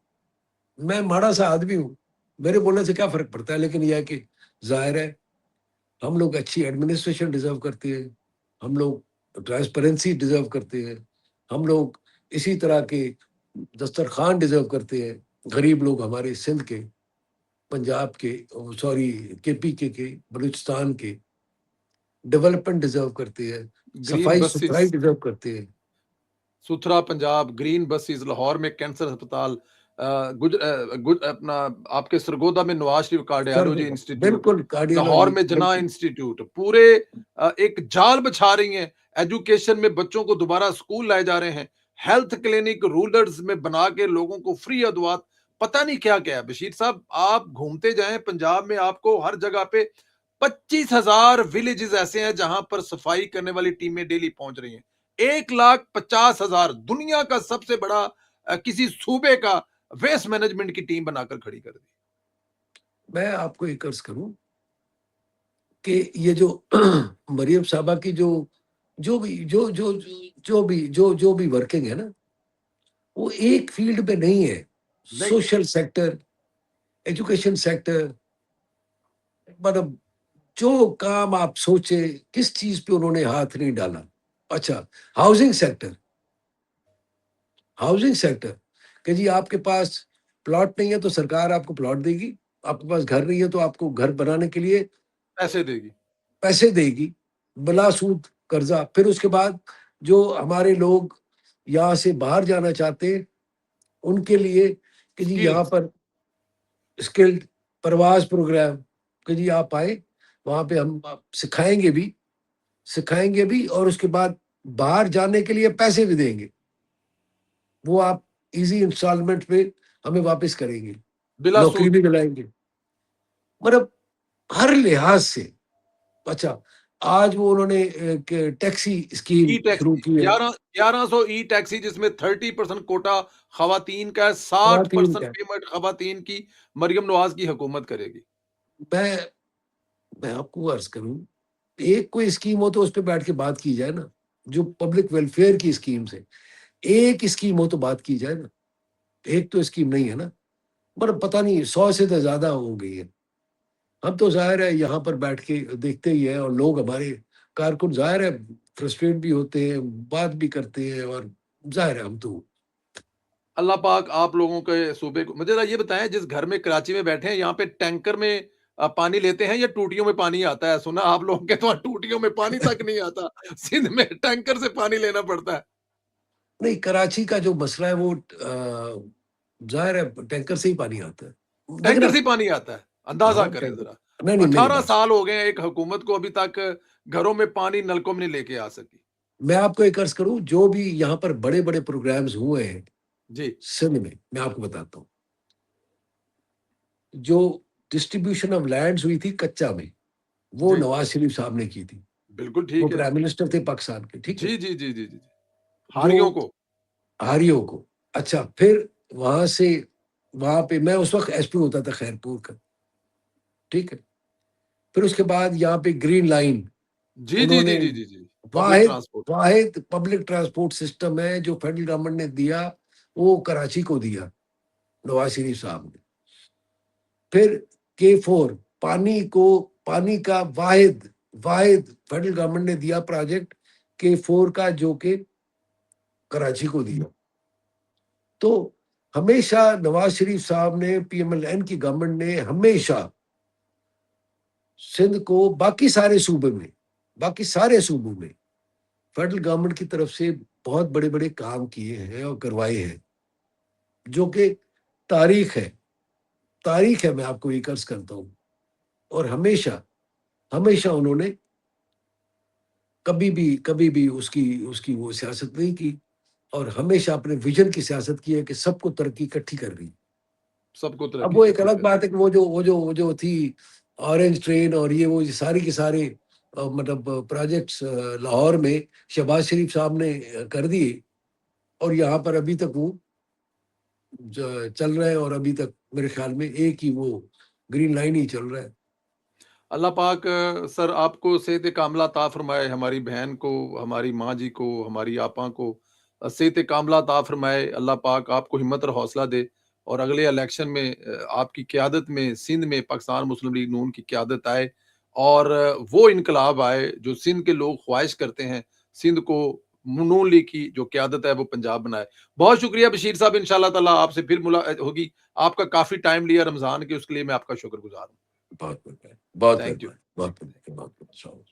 मैं माड़ा सा आदमी हूँ, मेरे बोलने से क्या फर्क पड़ता है। लेकिन यह है कि जाहिर है हम लोग अच्छी एडमिनिस्ट्रेशन डिजर्व करते हैं, हम लोग ट्रांसपेरेंसी डिजर्व करते हैं, हम लोग इसी तरह के दस्तरखान डिजर्व करते हैं। गरीब लोग हमारे सिंध के, पंजाब के, सॉरी के बलूचिस्तान के डेवलपमेंट डिजर्व करते हैं, ग्रीन सफाई सुथराई बसेस, डिजर्व करते हैं। सुथरा पंजाब, ग्रीन बसेस, लाहौर में कैंसर अस्पताल, अपना आपके सरगोदा में Nawaz Sharif sir cardiology institute, बिल्कुल लाहौर कार्डियोलॉजी में जना बिल्कुल। इंस्टीट्यूट, पूरे एक जाल बिछा रही हैं। एजुकेशन में बच्चों को दोबारा स्कूल लाए जा रहे हैं, हेल्थ क्लिनिक रूरल्स में बना के लोगों को फ्री अदवात, पता नहीं क्या क्या है। बशीर साहब, आप घूमते जाएं पंजाब में, आपको हर जगह पे 25,000 विलेजेस ऐसे हैं जहां पर सफाई करने वाली टीमें डेली पहुंच रही हैं। 1,50,000 दुनिया का सबसे बड़ा किसी सूबे का वेस्ट मैनेजमेंट की टीम बनाकर खड़ी कर दी। मैं आपको एक अर्ज करूं कि ये जो मरियम साहबा की जो भी जो भी वर्किंग है ना, वो एक फील्ड में नहीं है। नहीं, सोशल सेक्टर, एजुकेशन सेक्टर, मतलब जो काम आप सोचे, किस चीज पे उन्होंने हाथ नहीं डाला। अच्छा, हाउसिंग सेक्टर, हाउसिंग सेक्टर कि जी आपके पास प्लॉट नहीं है तो सरकार आपको प्लॉट देगी, आपके पास घर नहीं है तो आपको घर बनाने के लिए पैसे देगी। पैसे देगी, बिला सूद कर्जा। फिर उसके बाद जो हमारे लोग यहाँ से बाहर जाना चाहते हैं उनके लिए कि जी यहाँ स्किल्स, पर स्किल्ड प्रवास प्रोग्राम, कि जी आप आए, वहाँ पे हम आप सिखाएंगे भी, और उसके बाद बाहर जाने के लिए पैसे भी देंगे, वो आप इजी इंस्टॉलमेंट पे हमें वापस करेंगे, बिला नौकरी सूद, भी दिलाएंगे, मतलब हर लिहाज से। अच्छा, आज वो उन्होंने एक टैक्सी ई स्कीम शुरू टैक्सी, की है। 1100 ई टैक्सी, जिसमें 30% कोटा खवातीन का है, खातन 60% का, पेमेंट खवातीन की मरियम नवाज की हुकूमत करेगी। मैं मैं आपको अर्ज करूं, एक कोई स्कीम हो तो उस पर बैठ के बात की जाए ना, जो पब्लिक वेलफेयर की स्कीम से एक स्कीम हो तो बात की जाए ना। एक तो स्कीम नहीं है ना, पर पता नहीं 100 से तो ज्यादा हो गई है। हम तो जाहिर है यहाँ पर बैठ के देखते ही है, और लोग हमारे कारकुन जाहिर है फ्रस्ट्रेट भी होते हैं, बात भी करते हैं, और जाहिर है हम तो अल्लाह पाक आप लोगों के सूबे को, मुझे जरा ये बताएं, जिस घर में कराची में बैठे हैं, यहाँ पे टैंकर में पानी लेते हैं या टूटियों में पानी आता है? सुना आप लोगों के तो वहाँ टूटियों में पानी तक नहीं आता, सिंध में टैंकर से पानी लेना पड़ता है। नहीं। कराची का जो मसला है वो जाहिर है टैंकर से ही पानी आता है, लेकिन टैंकर से अब ही पानी आता है, अंदाजा हाँ करें टैंकर, जरा। नहीं नहीं मेरी 18 बात, साल हो गए हैं एक हुकूमत को, अभी तक घरों में पानी नलकों में नहीं लेके आ सकी। मैं आपको एक अर्ज करूं, जो भी यहाँ पर बड़े बड़े प्रोग्राम्स हुए हैं जी, सिंध में, मैं आपको बताता हूँ। जो डिस्ट्रीब्यूशन ऑफ लैंड्स हुई थी कच्चा में, वो जी, नवाज शरीफ साहब ने की थी। बिल्कुल वो ठीक है। प्राइम मिनिस्टर थे पाकिस्तान के, ठीक है। जी, जी, जी, जी, जी। जो हारियों को। हारियों को, अच्छा, फिर वहां से, वहां पे मैं उस वक्त एसपी होता था खैरपुर का, ठीक है। फिर उसके बाद यहाँ पे ग्रीन लाइन, जी, जी, जी, उन्होंने जी, जी, जी। पब्लिक वाहिद ट्रांसपोर्ट। वाहिद पब्लिक ट्रांसपोर्ट सिस्टम है जो फेडरल गवर्नमेंट ने दिया, वो कराची को दिया नवाज शरीफ साहब ने। फिर K4, पानी का वाहिद वाहिद फेडरल गवर्नमेंट ने दिया प्रोजेक्ट K4 का, जो कि कराची को दिया। तो हमेशा नवाज शरीफ साहब ने, PMLN की गवर्नमेंट ने हमेशा सिंध को बाकी सारे सूबों में फेडरल गवर्नमेंट की तरफ से बहुत बड़े बड़े काम किए हैं और करवाए हैं, जो कि तारीख है। मैं आपको एक अर्ज करता हूँ, और हमेशा हमेशा उन्होंने कभी भी उसकी उसकी वो सियासत नहीं की, और हमेशा अपने विजन की सियासत की है कि सबको तरक्की इकट्ठी करनी है। सबको अब तरक्की वो एक इकट्ठी अलग करनी बात है कि वो जो थी ऑरेंज ट्रेन और ये सारी की सारे मतलब प्रोजेक्ट्स लाहौर में शहबाज शरीफ साहब ने कर दिए, और यहाँ पर अभी तक वो चल रहे हैं, और अभी तक मेरे ख्याल में एक ही वो ग्रीन लाइन ही चल रहा है। अल्लाह पाक सर आपको सेहत कामला अता फरमाए, हमारी बहन को, हमारी माँ जी को, हमारी आपा को सेहत कामला अता फरमाए। अल्लाह पाक आपको हिम्मत और हौसला दे, और अगले इलेक्शन में आपकी क़यादत में सिंध में पाकिस्तान मुस्लिम लीग नून की क़यादत आए, और वो इनकलाब आए जो सिंध के लोग ख्वाहिश करते हैं, सिंध को नून लीग की जो क़यादत है वो पंजाब बनाए। बहुत शुक्रिया बशीर साहब, इंशाअल्लाह ताला आपसे फिर होगी। आपका काफ़ी टाइम लिया रमज़ान के, उसके लिए मैं आपका शुक्रगुज़ार हूँ। बहुत बहुत थैंक यू। बहुत बहुत बहुत